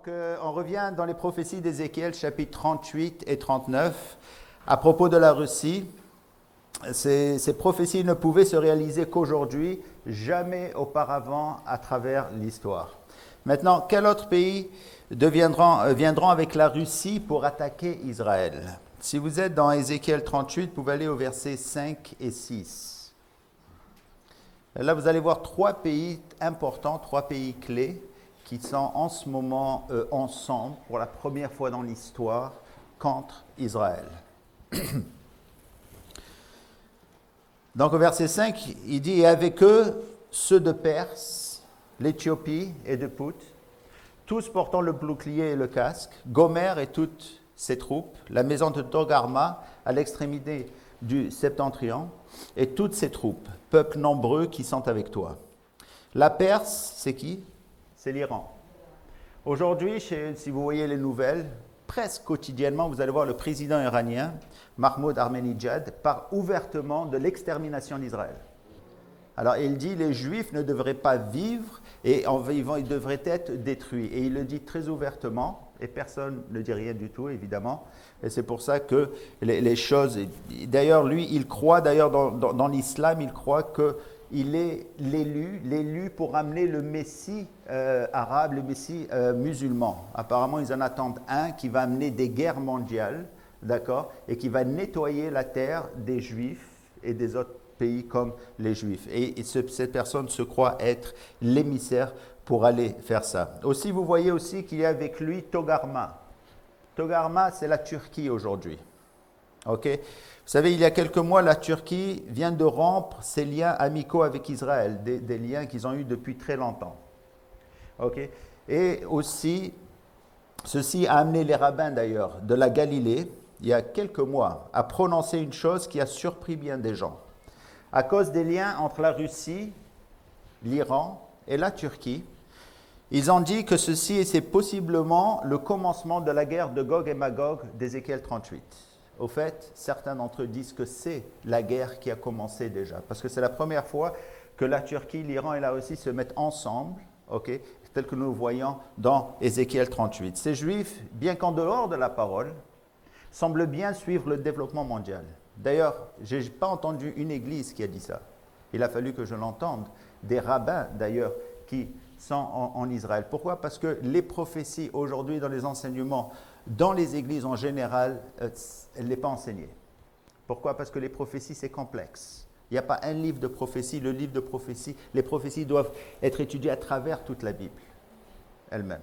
Donc, on revient dans les prophéties d'Ézéchiel, chapitres 38 et 39, à propos de la Russie. Ces prophéties ne pouvaient se réaliser qu'aujourd'hui, jamais auparavant à travers l'histoire. Maintenant, quel autre pays viendront avec la Russie pour attaquer Israël? Si vous êtes dans Ézéchiel 38, vous pouvez aller au verset 5 et 6. Et là, vous allez voir trois pays importants, trois pays clés qui sont en ce moment ensemble pour la première fois dans l'histoire contre Israël. Donc au verset 5, il dit « Et avec eux, ceux de Perse, l'Éthiopie et de Pout, tous portant le bouclier et le casque, Gomer et toutes ses troupes, la maison de Togarma à l'extrémité du septentrion, et toutes ses troupes, peuple nombreux qui sont avec toi. » La Perse, c'est qui? C'est l'Iran. Aujourd'hui, si vous voyez les nouvelles, presque quotidiennement, vous allez voir le président iranien, Mahmoud Ahmadinejad, parle ouvertement de l'extermination d'Israël. Alors, il dit les Juifs ne devraient pas vivre et en vivant, ils devraient être détruits. Et il le dit très ouvertement, et personne ne dit rien du tout, évidemment. Et c'est pour ça que les choses... D'ailleurs, lui, il croit, dans l'islam, il croit qu'il est l'élu pour amener le Messie arabe, le Messie musulman. Apparemment, ils en attendent un qui va amener des guerres mondiales, d'accord, et qui va nettoyer la terre des Juifs et des autres pays comme les Juifs. Et cette personne se croit être l'émissaire pour aller faire ça. Aussi, vous voyez aussi qu'il y a avec lui Togarma. Togarma, c'est la Turquie aujourd'hui. Ok? Vous savez, il y a quelques mois, la Turquie vient de rompre ses liens amicaux avec Israël, des liens qu'ils ont eus depuis très longtemps. Ok? Et aussi, ceci a amené les rabbins d'ailleurs de la Galilée, il y a quelques mois, à prononcer une chose qui a surpris bien des gens. À cause des liens entre la Russie, l'Iran et la Turquie, ils ont dit que ceci c'est possiblement le commencement de la guerre de Gog et Magog d'Ézéchiel 38. Au fait, certains d'entre eux disent que c'est la guerre qui a commencé déjà, parce que c'est la première fois que la Turquie, l'Iran et la Russie se mettent ensemble, ok, tel que nous le voyons dans Ézéchiel 38. Ces Juifs, bien qu'en dehors de la parole, semblent bien suivre le développement mondial. D'ailleurs, je n'ai pas entendu une église qui a dit ça. Il a fallu que je l'entende. Des rabbins, d'ailleurs, qui sont en Israël. Pourquoi? Parce que les prophéties aujourd'hui dans les enseignements, dans les églises en général, elles ne sont pas enseignées. Pourquoi? Parce que les prophéties, c'est complexe. Il n'y a pas un livre de prophétie. Le livre de prophétie, les prophéties doivent être étudiées à travers toute la Bible elle-même.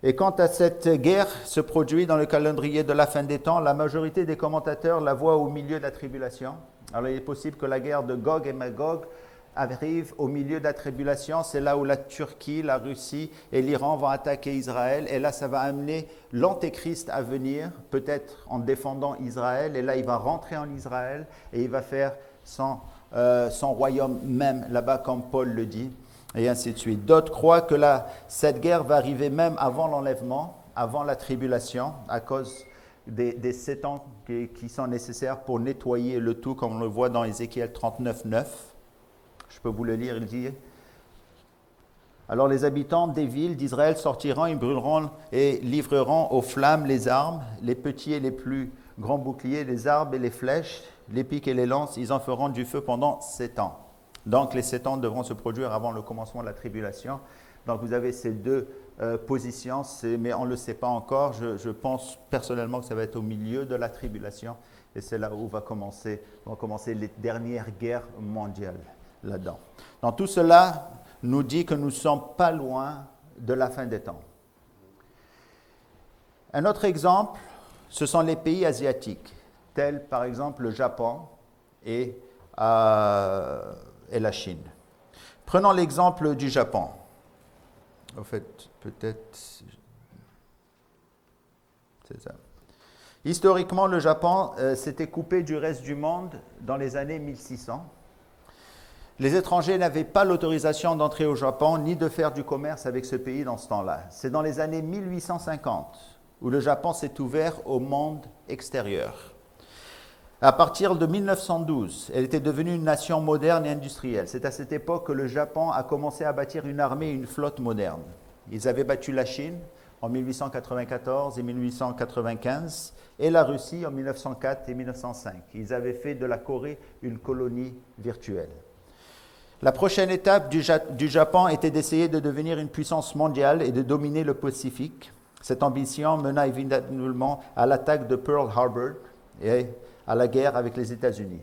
Et quant à cette guerre se produit dans le calendrier de la fin des temps, la majorité des commentateurs la voient au milieu de la tribulation. Alors il est possible que la guerre de Gog et Magog arrive au milieu de la tribulation. C'est là où la Turquie, la Russie et l'Iran vont attaquer Israël. Et là, ça va amener l'antéchrist à venir, peut-être en défendant Israël. Et là, il va rentrer en Israël et il va faire son royaume même là-bas, comme Paul le dit. Et ainsi de suite. D'autres croient que cette guerre va arriver même avant l'enlèvement, avant la tribulation, à cause des 7 ans qui sont nécessaires pour nettoyer le tout, comme on le voit dans Ézéchiel 39, 9. Je peux vous le lire, il dit « Alors les habitants des villes d'Israël sortiront, ils brûleront et livreront aux flammes les armes, les petits et les plus grands boucliers, les arbres et les flèches, les pics et les lances, ils en feront du feu pendant 7 ans. » Donc, les 7 ans devront se produire avant le commencement de la tribulation. Donc, vous avez ces deux positions, mais on ne le sait pas encore. Je pense personnellement que ça va être au milieu de la tribulation. Et c'est là où vont commencer les dernières guerres mondiales, là-dedans. Donc, tout cela nous dit que nous ne sommes pas loin de la fin des temps. Un autre exemple, ce sont les pays asiatiques, tels par exemple le Japon et la Chine. Prenons l'exemple du Japon. En fait, peut-être, c'est ça. Historiquement, le Japon s'était coupé du reste du monde dans les années 1600. Les étrangers n'avaient pas l'autorisation d'entrer au Japon ni de faire du commerce avec ce pays dans ce temps-là. C'est dans les années 1850 où le Japon s'est ouvert au monde extérieur. À partir de 1912, elle était devenue une nation moderne et industrielle. C'est à cette époque que le Japon a commencé à bâtir une armée et une flotte moderne. Ils avaient battu la Chine en 1894 et 1895 et la Russie en 1904 et 1905. Ils avaient fait de la Corée une colonie virtuelle. La prochaine étape du Japon était d'essayer de devenir une puissance mondiale et de dominer le Pacifique. Cette ambition mena évidemment à l'attaque de Pearl Harbor et à la guerre avec les États-Unis.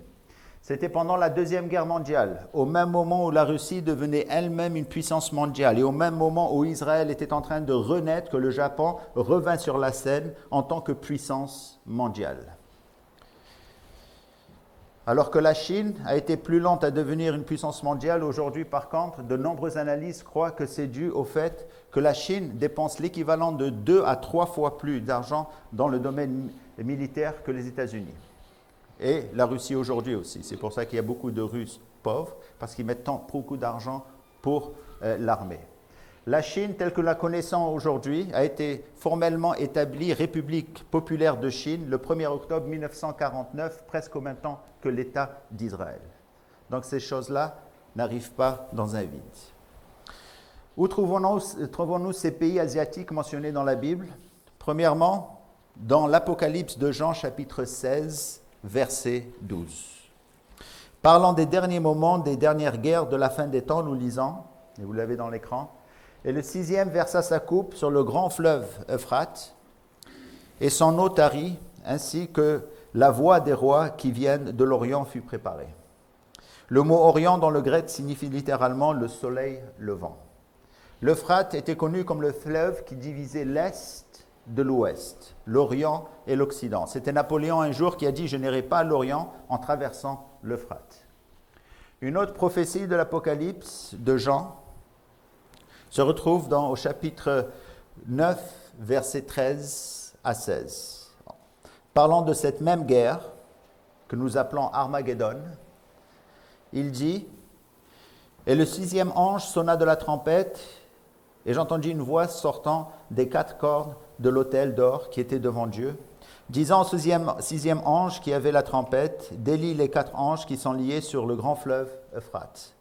C'était pendant la Deuxième Guerre mondiale, au même moment où la Russie devenait elle-même une puissance mondiale et au même moment où Israël était en train de renaître, que le Japon revint sur la scène en tant que puissance mondiale. Alors que la Chine a été plus lente à devenir une puissance mondiale, aujourd'hui par contre, de nombreuses analyses croient que c'est dû au fait que la Chine dépense l'équivalent de 2 à 3 fois plus d'argent dans le domaine militaire que les États-Unis. Et la Russie aujourd'hui aussi. C'est pour ça qu'il y a beaucoup de Russes pauvres, parce qu'ils mettent beaucoup d'argent pour l'armée. La Chine, telle que la connaissons aujourd'hui, a été formellement établie République populaire de Chine le 1er octobre 1949, presque au même temps que l'État d'Israël. Donc ces choses-là n'arrivent pas dans un vide. Où trouvons-nous ces pays asiatiques mentionnés dans la Bible? Premièrement, dans l'Apocalypse de Jean, chapitre 16, verset 12. Parlant des derniers moments, des dernières guerres de la fin des temps, nous lisons, et vous l'avez dans l'écran, et le 6e versa sa coupe sur le grand fleuve Euphrate, et son eau tarit, ainsi que la voix des rois qui viennent de l'Orient fut préparée. Le mot Orient dans le grec signifie littéralement le soleil levant. L'Euphrate était connu comme le fleuve qui divisait l'Est de l'Ouest, l'Orient et l'Occident. C'était Napoléon un jour qui a dit « Je n'irai pas à l'Orient en traversant l'Euphrate ». Une autre prophétie de l'Apocalypse de Jean se retrouve au chapitre 9, versets 13 à 16. Parlant de cette même guerre que nous appelons Armageddon, il dit « Et le 6e ange sonna de la trompette, et j'entendis une voix sortant des 4 cornes de l'autel d'or qui était devant Dieu, disant au 6e ange qui avait la trompette, délie les 4 anges qui sont liés sur le grand fleuve Euphrate.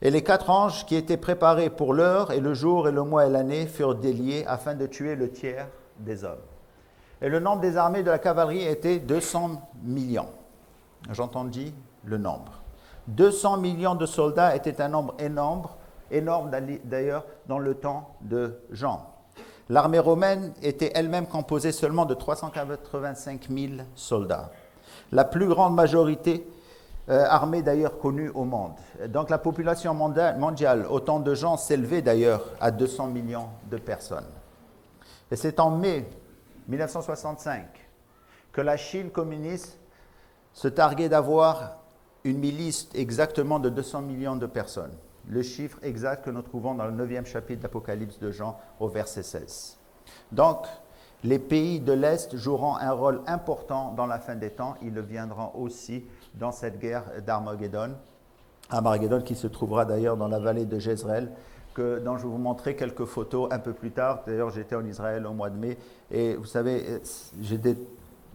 Et les 4 anges qui étaient préparés pour l'heure et le jour et le mois et l'année furent déliés afin de tuer le tiers des hommes. Et le nombre des armées de la cavalerie était 200 millions. J'entendis le nombre. 200 millions de soldats était un nombre énorme d'ailleurs dans le temps de Jean. L'armée romaine était elle-même composée seulement de 385 000 soldats. La plus grande majorité armée d'ailleurs connue au monde. Donc la population mondiale, autant de gens, s'élevait d'ailleurs à 200 millions de personnes. Et c'est en mai 1965 que la Chine communiste se targuait d'avoir une milice exactement de 200 millions de personnes. Le chiffre exact que nous trouvons dans le 9e chapitre d'Apocalypse de Jean au verset 16. Donc, les pays de l'Est joueront un rôle important dans la fin des temps. Ils le viendront aussi dans cette guerre d'Armageddon. Armageddon qui se trouvera d'ailleurs dans la vallée de Jezreel, dont je vais vous montrer quelques photos un peu plus tard. D'ailleurs, j'étais en Israël au mois de mai. Et vous savez,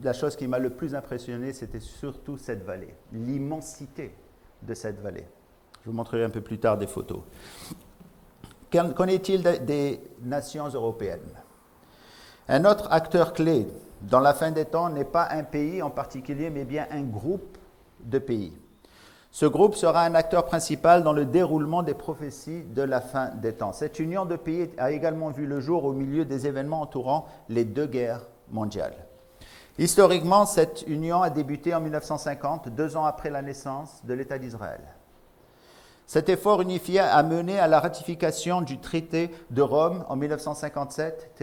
la chose qui m'a le plus impressionné, c'était surtout cette vallée, l'immensité de cette vallée. Je vous montrerai un peu plus tard des photos. Qu'en est-il des nations européennes? Un autre acteur clé dans la fin des temps n'est pas un pays en particulier, mais bien un groupe de pays. Ce groupe sera un acteur principal dans le déroulement des prophéties de la fin des temps. Cette union de pays a également vu le jour au milieu des événements entourant les 2 guerres mondiales. Historiquement, cette union a débuté en 1950, 2 ans après la naissance de l'État d'Israël. Cet effort unifié a mené à la ratification du traité de Rome en 1957,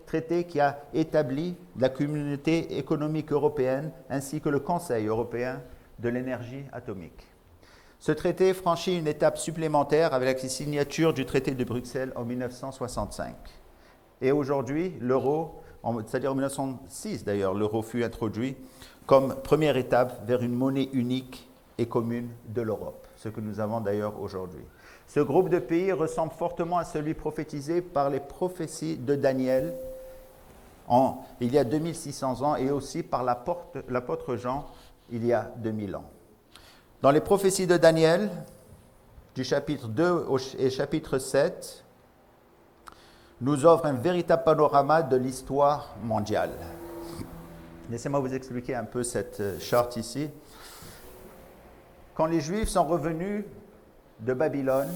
traité qui a établi la communauté économique européenne ainsi que le Conseil européen de l'énergie atomique. Ce traité franchit une étape supplémentaire avec la signature du traité de Bruxelles en 1965. Et aujourd'hui, l'euro, c'est-à-dire en 1906 d'ailleurs, l'euro fut introduit comme première étape vers une monnaie unique et commune de l'Europe, ce que nous avons d'ailleurs aujourd'hui. Ce groupe de pays ressemble fortement à celui prophétisé par les prophéties de Daniel il y a 2600 ans et aussi par l'apôtre Jean il y a 2000 ans. Dans les prophéties de Daniel, du chapitre 2 et chapitre 7, nous offre un véritable panorama de l'histoire mondiale. Laissez-moi vous expliquer un peu cette charte ici. Quand les Juifs sont revenus de Babylone,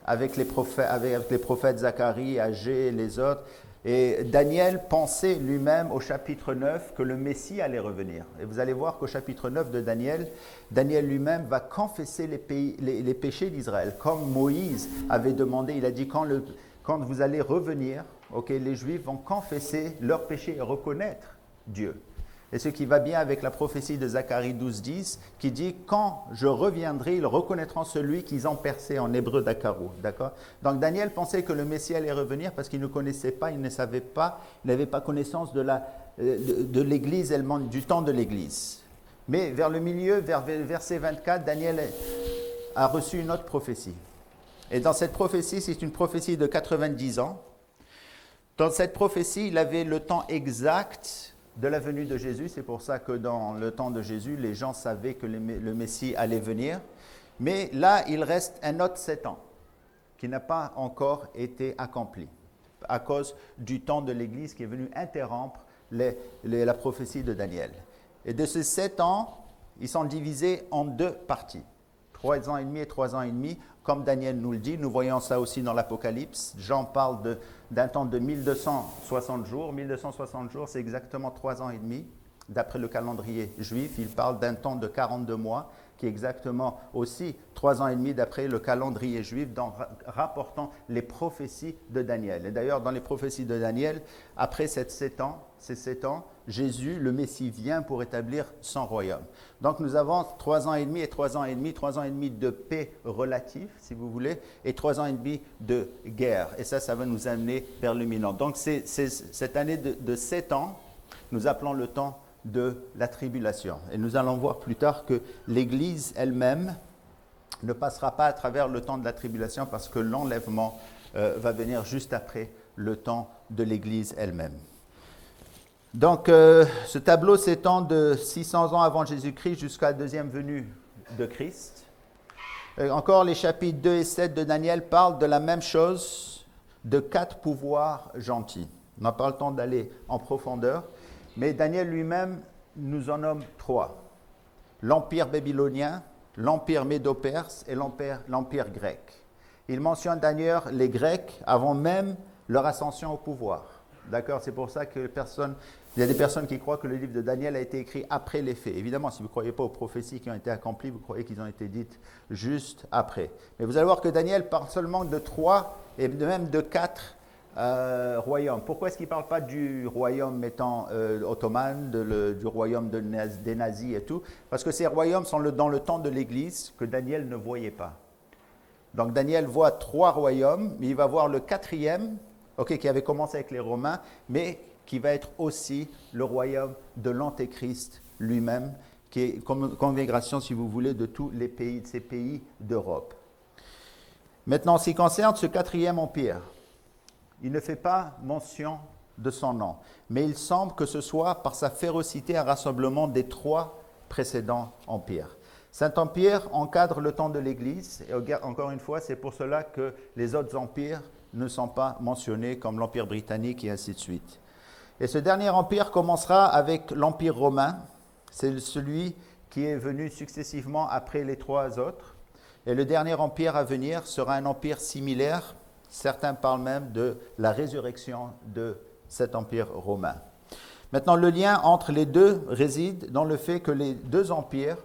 avec les prophètes Zacharie, Agé et les autres, et Daniel pensait lui-même au chapitre 9 que le Messie allait revenir. Et vous allez voir qu'au chapitre 9 de Daniel, Daniel lui-même va confesser les péchés d'Israël. Comme Moïse avait demandé, il a dit quand vous allez revenir, les Juifs vont confesser leurs péchés et reconnaître Dieu. Et ce qui va bien avec la prophétie de Zacharie 12:10, qui dit « Quand je reviendrai, ils reconnaîtront celui qu'ils ont percé » en hébreu d'Akarou. D'accord ? Donc Daniel pensait que le Messie allait revenir parce qu'il ne connaissait pas, il ne savait pas, il n'avait pas connaissance de l'Église elle-même, du temps de l'Église. Mais vers le milieu, vers verset 24, Daniel a reçu une autre prophétie. Et dans cette prophétie, c'est une prophétie de 90 ans. Dans cette prophétie, il avait le temps exact de la venue de Jésus. C'est pour ça que dans le temps de Jésus, les gens savaient que le Messie allait venir. Mais là, il reste un autre 7 ans qui n'a pas encore été accompli à cause du temps de l'Église qui est venu interrompre la prophétie de Daniel. Et de ces 7 ans, ils sont divisés en 2 parties. 3 ans et demi et 3 ans et demi, comme Daniel nous le dit. Nous voyons ça aussi dans l'Apocalypse. Jean parle d'un temps de 1260 jours. 1260 jours, c'est exactement 3 ans et demi. D'après le calendrier juif, il parle d'un temps de 42 mois, qui est exactement aussi 3 ans et demi d'après le calendrier juif, rapportant les prophéties de Daniel. Et d'ailleurs, dans les prophéties de Daniel, après ces 7 ans, Jésus, le Messie, vient pour établir son royaume. Donc nous avons 3 ans et demi et 3 ans et demi, 3 ans et demi de paix relative, si vous voulez, et 3 ans et demi de guerre. Et ça va nous amener vers le millénaire. Donc c'est cette année de 7 ans, nous appelons le temps de la tribulation. Et nous allons voir plus tard que l'Église elle-même ne passera pas à travers le temps de la tribulation parce que l'enlèvement va venir juste après le temps de l'Église elle-même. Donc, ce tableau s'étend de 600 ans avant Jésus-Christ jusqu'à la deuxième venue de Christ. Encore, les chapitres 2 et 7 de Daniel parlent de la même chose, de 4 pouvoirs gentils. On n'a pas le temps d'aller en profondeur, mais Daniel lui-même nous en nomme 3. L'Empire babylonien, l'Empire médo-perse et l'Empire grec. Il mentionne d'ailleurs les Grecs avant même leur ascension au pouvoir. D'accord ? C'est pour ça que il y a des personnes qui croient que le livre de Daniel a été écrit après les faits. Évidemment, si vous ne croyez pas aux prophéties qui ont été accomplies, vous croyez qu'ils ont été dites juste après. Mais vous allez voir que Daniel parle seulement de 3 et même de 4 royaumes. Pourquoi est-ce qu'il ne parle pas du royaume ottoman, du royaume des nazis et tout? Parce que ces royaumes sont dans le temps de l'Église que Daniel ne voyait pas. Donc Daniel voit 3 royaumes, mais il va voir le 4e, qui avait commencé avec les Romains, mais qui va être aussi le royaume de l'Antéchrist lui-même, qui est une congrégation, si vous voulez, de tous ces pays d'Europe. Maintenant, en ce qui concerne ce 4e empire, il ne fait pas mention de son nom, mais il semble que ce soit par sa férocité un rassemblement des 3 précédents empires. Cet empire encadre le temps de l'Église, et encore une fois, c'est pour cela que les autres empires ne sont pas mentionnés, comme l'Empire britannique et ainsi de suite. Et ce dernier empire commencera avec l'Empire romain, c'est celui qui est venu successivement après les 3 autres. Et le dernier empire à venir sera un empire similaire. Certains parlent même de la résurrection de cet empire romain. Maintenant, le lien entre les deux réside dans le fait que les 2 empires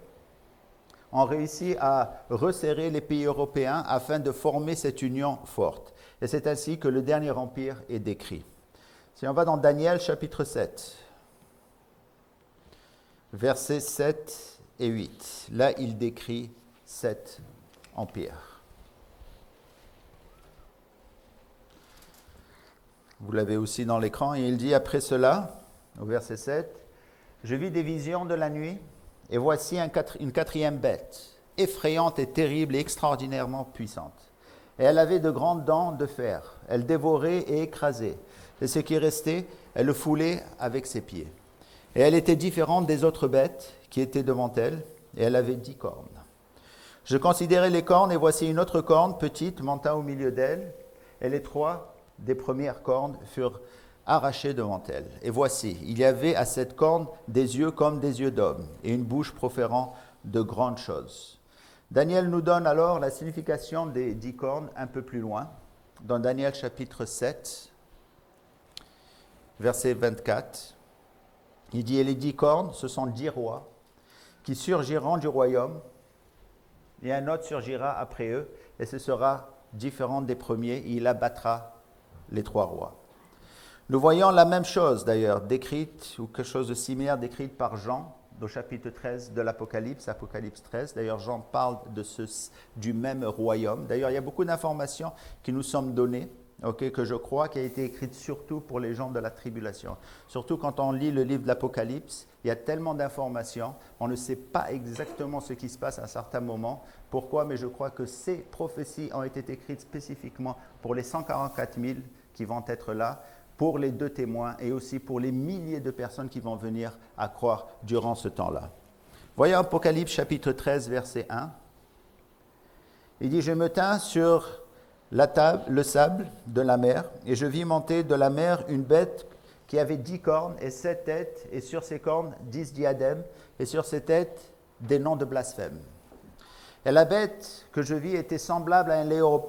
ont réussi à resserrer les pays européens afin de former cette union forte. Et c'est ainsi que le dernier empire est décrit. Si on va dans Daniel chapitre 7, versets 7 et 8, là il décrit cet empire. Vous l'avez aussi dans l'écran, et il dit après cela, au verset 7, « Je vis des visions de la nuit, et voici une 4e bête, effrayante et terrible et extraordinairement puissante. Et elle avait de grandes dents de fer, elle dévorait et écrasait. Et ce qui restait, elle le foulait avec ses pieds. Et elle était différente des autres bêtes qui étaient devant elle, et elle avait 10 cornes. Je considérais les cornes, et voici une autre corne, petite, monta au milieu d'elle, et les 3 des premières cornes furent arrachées devant elle. Et voici, il y avait à cette corne des yeux comme des yeux d'homme, et une bouche proférant de grandes choses. Daniel nous donne alors la signification des 10 cornes un peu plus loin, dans Daniel chapitre 7, verset 24. Il dit, et les 10 cornes, ce sont 10 rois qui surgiront du royaume, et un autre surgira après eux, et ce sera différent des premiers, et il abattra les 3 rois. Nous voyons la même chose d'ailleurs, décrite, ou quelque chose de similaire, décrite par Jean, au chapitre 13 de l'Apocalypse, Apocalypse 13. D'ailleurs, Jean parle du même royaume. D'ailleurs, il y a beaucoup d'informations qui nous sont données, que je crois, qui a été écrite surtout pour les gens de la tribulation. Surtout quand on lit le livre de l'Apocalypse, il y a tellement d'informations, on ne sait pas exactement ce qui se passe à un certain moment. Pourquoi? Mais je crois que ces prophéties ont été écrites spécifiquement pour les 144 000 qui vont être là, pour les 2 témoins et aussi pour les milliers de personnes qui vont venir à croire durant ce temps-là. Voyons Apocalypse chapitre 13, verset 1. Il dit, « Je me tins sur la table, le sable de la mer, et je vis monter de la mer une bête qui avait 10 cornes et 7 têtes, et sur ses cornes 10 diadèmes, et sur ses têtes des noms de blasphème. Et la bête que je vis était semblable à un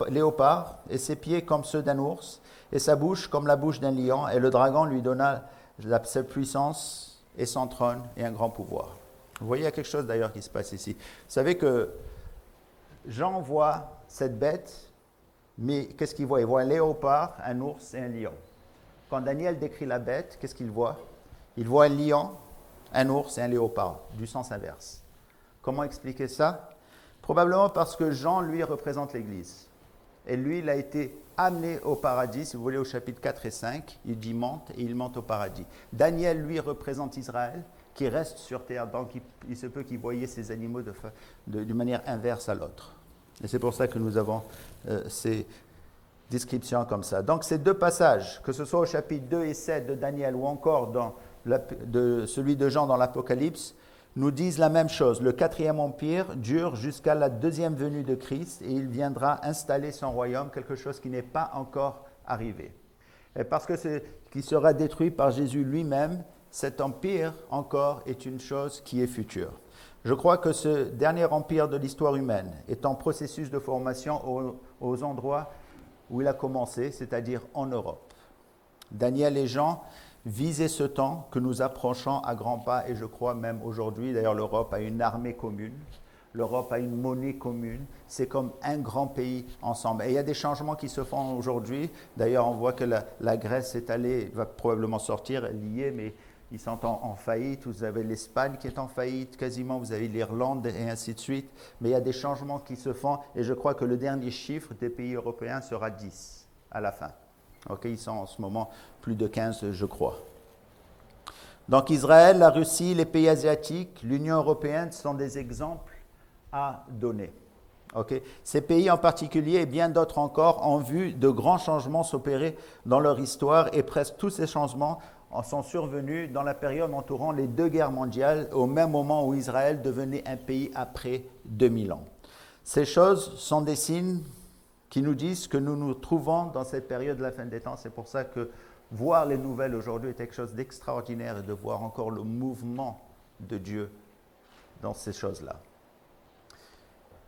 léopard, et ses pieds comme ceux d'un ours, et sa bouche comme la bouche d'un lion, et le dragon lui donna sa puissance et son trône et un grand pouvoir. » Vous voyez, il y a quelque chose d'ailleurs qui se passe ici. Vous savez que Jean voit cette bête, mais qu'est-ce qu'il voit? Il voit un léopard, un ours et un lion. Quand Daniel décrit la bête, qu'est-ce qu'il voit? Il voit un lion, un ours et un léopard, du sens inverse. Comment expliquer ça? Probablement parce que Jean, lui, représente l'Église. Et lui, il a été amené au paradis, si vous voulez, au chapitre 4 et 5, il dit monte et il monte au paradis. Daniel, lui, représente Israël, qui reste sur terre, donc il se peut qu'il voyait ces animaux d'une manière inverse à l'autre. Et c'est pour ça que nous avons ces descriptions comme ça. Donc ces 2 passages, que ce soit au chapitre 2 et 7 de Daniel ou encore dans celui de Jean dans l'Apocalypse, nous disent la même chose. Le 4e empire dure jusqu'à la 2e venue de Christ et il viendra installer son royaume, quelque chose qui n'est pas encore arrivé. Et parce que qui sera détruit par Jésus lui-même, cet empire encore est une chose qui est future. Je crois que ce dernier empire de l'histoire humaine est en processus de formation aux endroits où il a commencé, c'est-à-dire en Europe. Daniel et Jean visaient ce temps que nous approchons à grands pas, et je crois même aujourd'hui, d'ailleurs l'Europe a une armée commune, l'Europe a une monnaie commune, c'est comme un grand pays ensemble. Et il y a des changements qui se font aujourd'hui, d'ailleurs on voit que la Grèce est allée, va probablement sortir, elle y est, mais ils sont en faillite, vous avez l'Espagne qui est en faillite quasiment, vous avez l'Irlande et ainsi de suite, mais il y a des changements qui se font, et je crois que le dernier chiffre des pays européens sera 10 à la fin. Ils sont en ce moment plus de 15, je crois. Donc Israël, la Russie, les pays asiatiques, l'Union européenne sont des exemples à donner. Ces pays en particulier et bien d'autres encore ont vu de grands changements s'opérer dans leur histoire et presque tous ces changements sont survenus dans la période entourant les 2 guerres mondiales, au même moment où Israël devenait un pays après 2000 ans. Ces choses sont des signes qui nous disent que nous nous trouvons dans cette période de la fin des temps. C'est pour ça que voir les nouvelles aujourd'hui est quelque chose d'extraordinaire et de voir encore le mouvement de Dieu dans ces choses-là.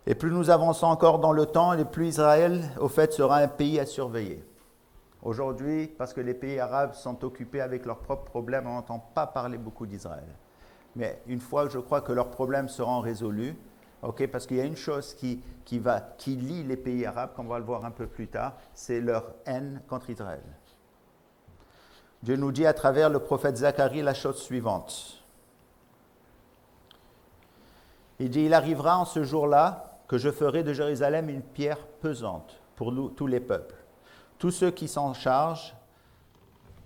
Et plus nous avançons encore dans le temps, et plus Israël, au fait, sera un pays à surveiller. Aujourd'hui, parce que les pays arabes sont occupés avec leurs propres problèmes, on n'entend pas parler beaucoup d'Israël. Mais une fois, je crois que leurs problèmes seront résolus, parce qu'il y a une chose qui lie les pays arabes, comme on va le voir un peu plus tard, c'est leur haine contre Israël. Dieu nous dit à travers le prophète Zacharie la chose suivante. Il dit, il arrivera en ce jour-là que je ferai de Jérusalem une pierre pesante pour tous les peuples. Tous ceux qui s'en chargent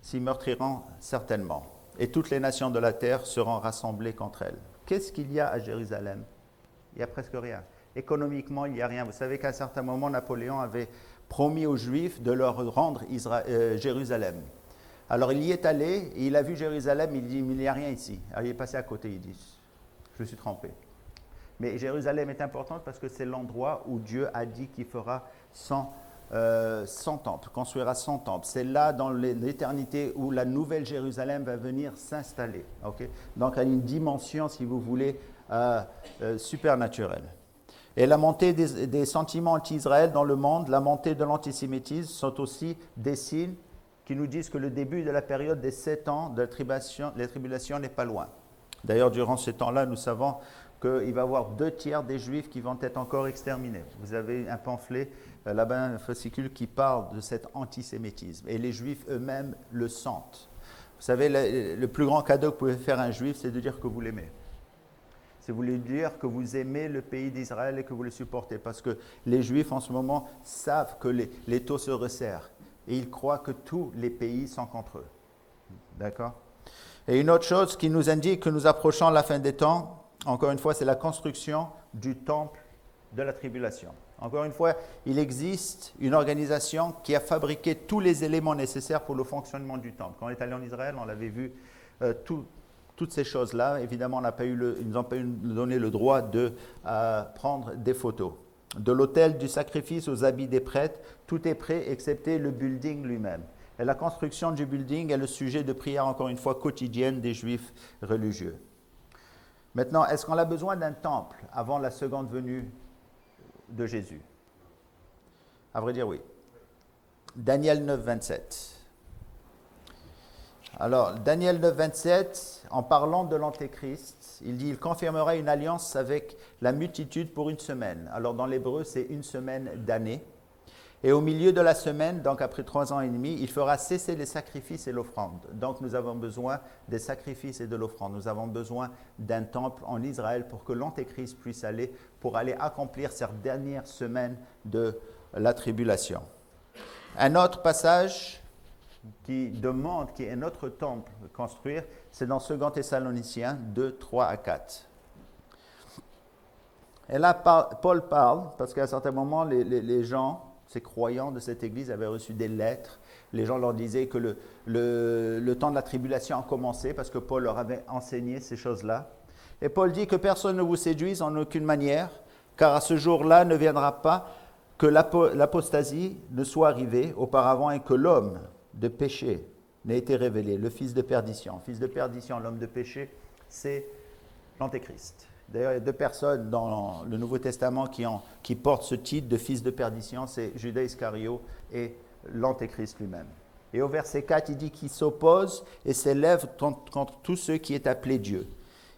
s'y meurtriront certainement, et toutes les nations de la terre seront rassemblées contre elle. Qu'est-ce qu'il y a à Jérusalem? Il n'y a presque rien. Économiquement, il n'y a rien. Vous savez qu'à un certain moment, Napoléon avait promis aux Juifs de leur rendre Jérusalem. Alors il y est allé, et il a vu Jérusalem, il dit, mais il n'y a rien ici. Alors il est passé à côté, il dit, je suis trompé. Mais Jérusalem est importante parce que c'est l'endroit où Dieu a dit qu'il fera son 100 temples, construira 100 temples. C'est là, dans l'éternité, où la nouvelle Jérusalem va venir s'installer. Okay? Donc, à une dimension, si vous voulez, supernaturelle. Et la montée des sentiments anti-Israël dans le monde, la montée de l'antisémitisme sont aussi des signes qui nous disent que le début de la période des 7 ans de la tribulation n'est pas loin. D'ailleurs, durant ce temps-là, nous savons qu'il va y avoir 2 tiers des Juifs qui vont être encore exterminés. Vous avez un pamphlet, là-bas, un fascicule qui parle de cet antisémitisme. Et les Juifs eux-mêmes le sentent. Vous savez, le plus grand cadeau que vous pouvez faire à un Juif, c'est de dire que vous l'aimez. C'est vous lui dire que vous aimez le pays d'Israël et que vous le supportez. Parce que les Juifs, en ce moment, savent que les taux se resserrent. Et ils croient que tous les pays sont contre eux. D'accord? Et une autre chose qui nous indique que nous approchons la fin des temps, encore une fois, c'est la construction du temple de la tribulation. Encore une fois, il existe une organisation qui a fabriqué tous les éléments nécessaires pour le fonctionnement du temple. Quand on est allé en Israël, on avait vu toutes ces choses-là. Évidemment, ils nous n'ont pas donné le droit de prendre des photos. De l'autel du sacrifice aux habits des prêtres, tout est prêt excepté le building lui-même. Et la construction du building est le sujet de prière, encore une fois, quotidienne des Juifs religieux. Maintenant, est-ce qu'on a besoin d'un temple avant la seconde venue de Jésus? À vrai dire, oui. Daniel 9, 27. Alors, Daniel 9, 27, en parlant de l'Antéchrist, il dit « Il confirmera une alliance avec la multitude pour 1 semaine ». Alors, dans l'hébreu, c'est 1 semaine d'année. Et au milieu de la semaine, donc après 3 ans et demi, il fera cesser les sacrifices et l'offrande. Donc, nous avons besoin des sacrifices et de l'offrande. Nous avons besoin d'un temple en Israël pour que l'Antéchrist puisse aller accomplir cette dernière semaine de la tribulation. Un autre passage qui demande qu'il y ait un autre temple à construire, c'est dans 2 Thessaloniciens 2, 3 à 4. Et là, Paul parle, parce qu'à un certain moment, les gens, ces croyants de cette église, avaient reçu des lettres. Les gens leur disaient que le temps de la tribulation a commencé, parce que Paul leur avait enseigné ces choses-là. Et Paul dit que personne ne vous séduise en aucune manière, car à ce jour-là ne viendra pas que l'apostasie ne soit arrivée auparavant et que l'homme de péché n'a été révélé, le fils de perdition. Fils de perdition, l'homme de péché, c'est l'Antéchrist. D'ailleurs, il y a 2 personnes dans le Nouveau Testament qui portent ce titre de fils de perdition, c'est Judas Iscario et l'Antéchrist lui-même. Et au verset 4, il dit qu'il s'oppose et s'élève contre tout ce qui est appelé Dieu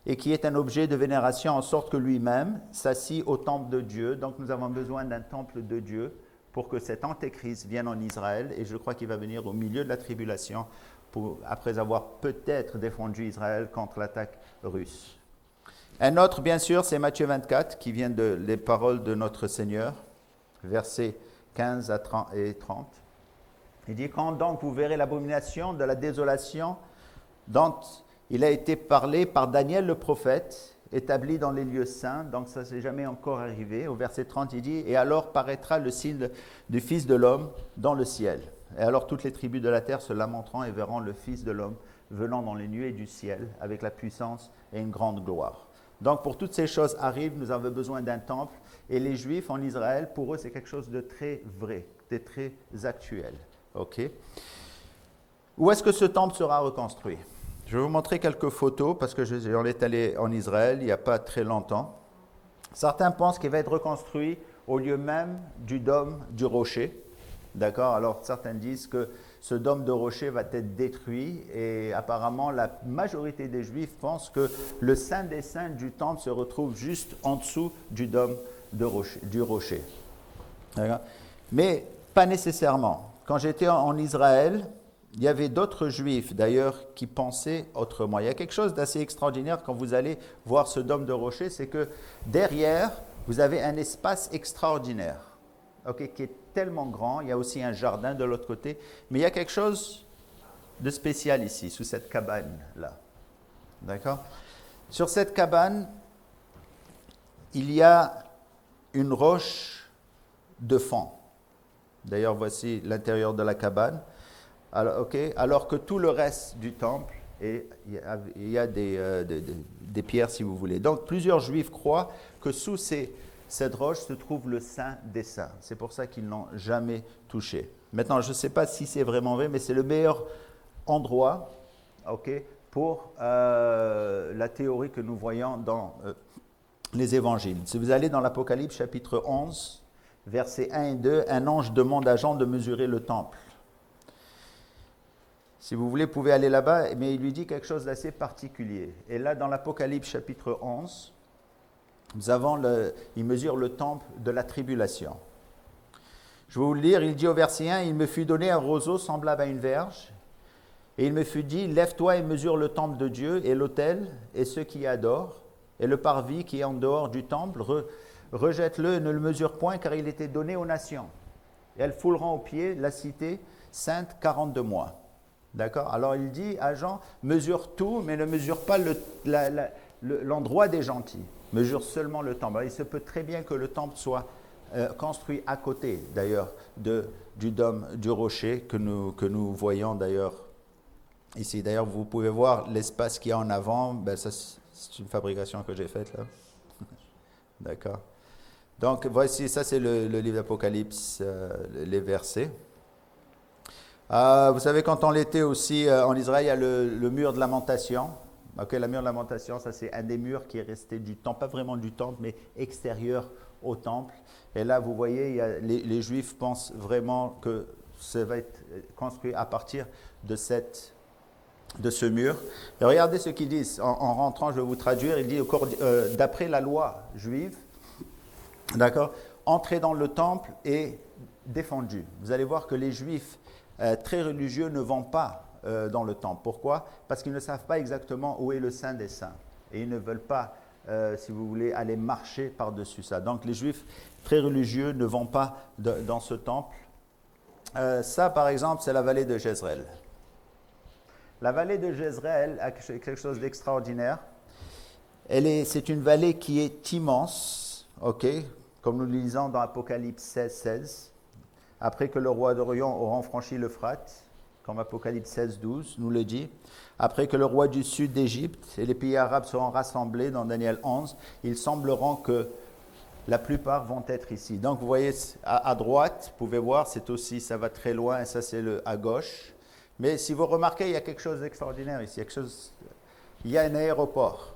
et qui est un objet de vénération en sorte que lui-même s'assit au temple de Dieu. Donc nous avons besoin d'un temple de Dieu pour que cet Antéchrist vienne en Israël, et je crois qu'il va venir au milieu de la tribulation après avoir peut-être défendu Israël contre l'attaque russe. Un autre, bien sûr, c'est Matthieu 24, qui vient des paroles de notre Seigneur, versets 15 et 30. Il dit « Quand donc vous verrez l'abomination de la désolation dont il a été parlé par Daniel le prophète, établi dans les lieux saints », donc ça ne s'est jamais encore arrivé. Au verset 30, il dit « Et alors paraîtra le signe du Fils de l'homme dans le ciel. Et alors toutes les tribus de la terre se lamenteront et verront le Fils de l'homme venant dans les nuées du ciel avec la puissance et une grande gloire. » Donc pour toutes ces choses arrivent, nous avons besoin d'un temple. Et les Juifs en Israël, pour eux, c'est quelque chose de très vrai, de très actuel. Okay. Où est-ce que ce temple sera reconstruit? Je vais vous montrer quelques photos parce que j'en est allé en Israël il n'y a pas très longtemps. Certains pensent qu'il va être reconstruit au lieu même du dôme du rocher. D'accord? Alors certains disent que ce dôme de rocher va être détruit et apparemment la majorité des Juifs pensent que le Saint des Saints du temple se retrouve juste en dessous du dôme du rocher. D'accord? Mais pas nécessairement. Quand j'étais en Israël, il y avait d'autres Juifs, d'ailleurs, qui pensaient autrement. Il y a quelque chose d'assez extraordinaire quand vous allez voir ce dôme de rocher, c'est que derrière, vous avez un espace extraordinaire, okay, qui est tellement grand. Il y a aussi un jardin de l'autre côté. Mais il y a quelque chose de spécial ici, sous cette cabane-là. D'accord? Sur cette cabane, il y a une roche de fond. D'ailleurs, voici l'intérieur de la cabane. Alors que tout le reste du temple, il y a des pierres, si vous voulez. Donc, plusieurs Juifs croient que sous ces cette roche se trouve le Saint des Saints. C'est pour ça qu'ils n'ont jamais touché. Maintenant, je ne sais pas si c'est vraiment vrai, mais c'est le meilleur endroit, ok, pour la théorie que nous voyons dans les évangiles. Si vous allez dans l'Apocalypse chapitre 11, versets 1 et 2, un ange demande à Jean de mesurer le temple. Si vous voulez, vous pouvez aller là-bas, mais il lui dit quelque chose d'assez particulier. Et là, dans l'Apocalypse chapitre 11, il mesure le temple de la tribulation. Je vais vous le lire, il dit au verset 1, « Il me fut donné un roseau semblable à une verge, et il me fut dit, lève-toi et mesure le temple de Dieu, et l'autel, et ceux qui y adorent, et le parvis qui est en dehors du temple, rejette-le et ne le mesure point, car il était donné aux nations. Et elles fouleront aux pieds la cité sainte 42 mois. » D'accord? Alors il dit à Jean, mesure tout, mais ne mesure pas l'endroit des gentils. Mesure seulement le temple. Alors, il se peut très bien que le temple soit construit à côté, d'ailleurs, du dôme du rocher que nous voyons d'ailleurs ici. D'ailleurs, vous pouvez voir l'espace qu'il y a en avant. Ben, ça, c'est une fabrication que j'ai faite là. D'accord? Donc, voici, ça c'est le livre d'Apocalypse, les versets. Vous savez, quand on était aussi en Israël, il y a le mur de lamentation. Okay, le mur de lamentation, ça c'est un des murs qui est resté du temple, pas vraiment du temple, mais extérieur au temple. Et là, vous voyez, les Juifs pensent vraiment que ça va être construit à partir de ce mur. Et regardez ce qu'ils disent. En rentrant, je vais vous traduire. Il dit, d'après la loi juive, d'accord, entrer dans le temple est défendu. Vous allez voir que les Juifs très religieux ne vont pas dans le temple. Pourquoi? Parce qu'ils ne savent pas exactement où est le Saint des Saints. Et ils ne veulent pas, si vous voulez, aller marcher par-dessus ça. Donc les Juifs très religieux ne vont pas dans ce temple. Ça, par exemple, c'est la vallée de Jezreel. La vallée de Jezreel a quelque chose d'extraordinaire. C'est une vallée qui est immense, ok, comme nous le lisons dans Apocalypse 16, 16. Après que le roi d'Orient aura franchi l'Euphrate, comme Apocalypse 16, 12 nous le dit, après que le roi du sud d'Égypte et les pays arabes seront rassemblés dans Daniel 11, il sembleront que la plupart vont être ici. Donc vous voyez, à droite, vous pouvez voir, c'est aussi, ça va très loin, et ça c'est à gauche. Mais si vous remarquez, il y a quelque chose d'extraordinaire ici. Il y a un aéroport.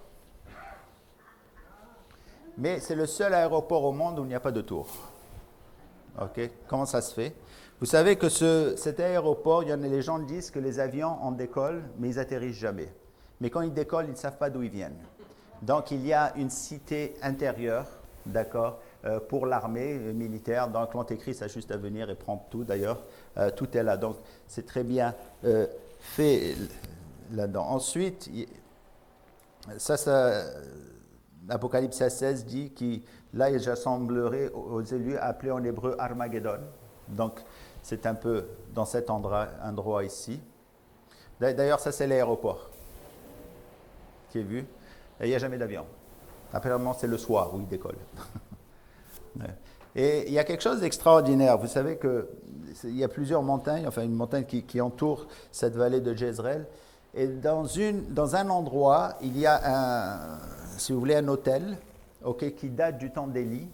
Mais c'est le seul aéroport au monde où il n'y a pas de tour. Ok, comment ça se fait? Vous savez que cet aéroport, les gens disent que les avions en décollent, mais ils atterrissent jamais. Mais quand ils décollent, ils ne savent pas d'où ils viennent. Donc il y a une cité intérieure, d'accord, pour l'armée militaire. Donc l'Antéchrist a juste à venir et prendre tout d'ailleurs. Tout est là. Donc c'est très bien fait là-dedans. Ensuite, Apocalypse 16 dit que là, j'assemblerai aux élus appelés en hébreu Armageddon. Donc, c'est un peu dans cet endroit ici. D'ailleurs, ça, c'est l'aéroport qui est vu. Et il n'y a jamais d'avion. Apparemment, c'est le soir où il décolle. Et il y a quelque chose d'extraordinaire. Vous savez qu'il y a plusieurs montagnes, enfin une montagne qui entoure cette vallée de Jezreel. Et dans un endroit, il y a si vous voulez, un autel qui date du temps d'Élie,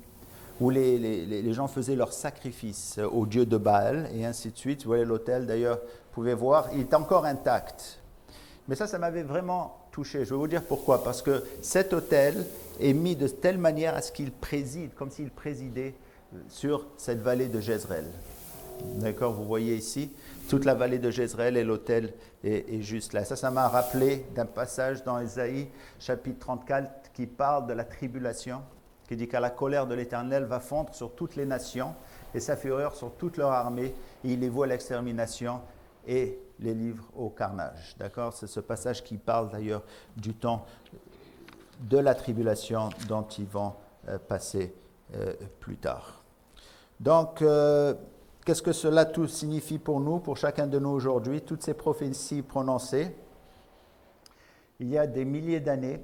où les gens faisaient leurs sacrifices au dieu de Baal, et ainsi de suite. Vous voyez l'autel, d'ailleurs, vous pouvez voir, il est encore intact. Mais ça m'avait vraiment touché. Je vais vous dire pourquoi. Parce que cet autel est mis de telle manière à ce qu'il préside, comme s'il présidait sur cette vallée de Jezreel. D'accord, vous voyez ici, toute la vallée de Jezreel et l'autel est juste là. Ça m'a rappelé d'un passage dans Ésaïe, chapitre 34, qui parle de la tribulation, qui dit qu'à la colère de l'Éternel va fondre sur toutes les nations et sa fureur sur toute leur armée, et il les voit à l'extermination et les livre au carnage. D'accord, c'est ce passage qui parle d'ailleurs du temps de la tribulation dont ils vont passer plus tard. Donc, qu'est-ce que cela tout signifie pour nous, pour chacun de nous aujourd'hui? Toutes ces prophéties prononcées, il y a des milliers d'années,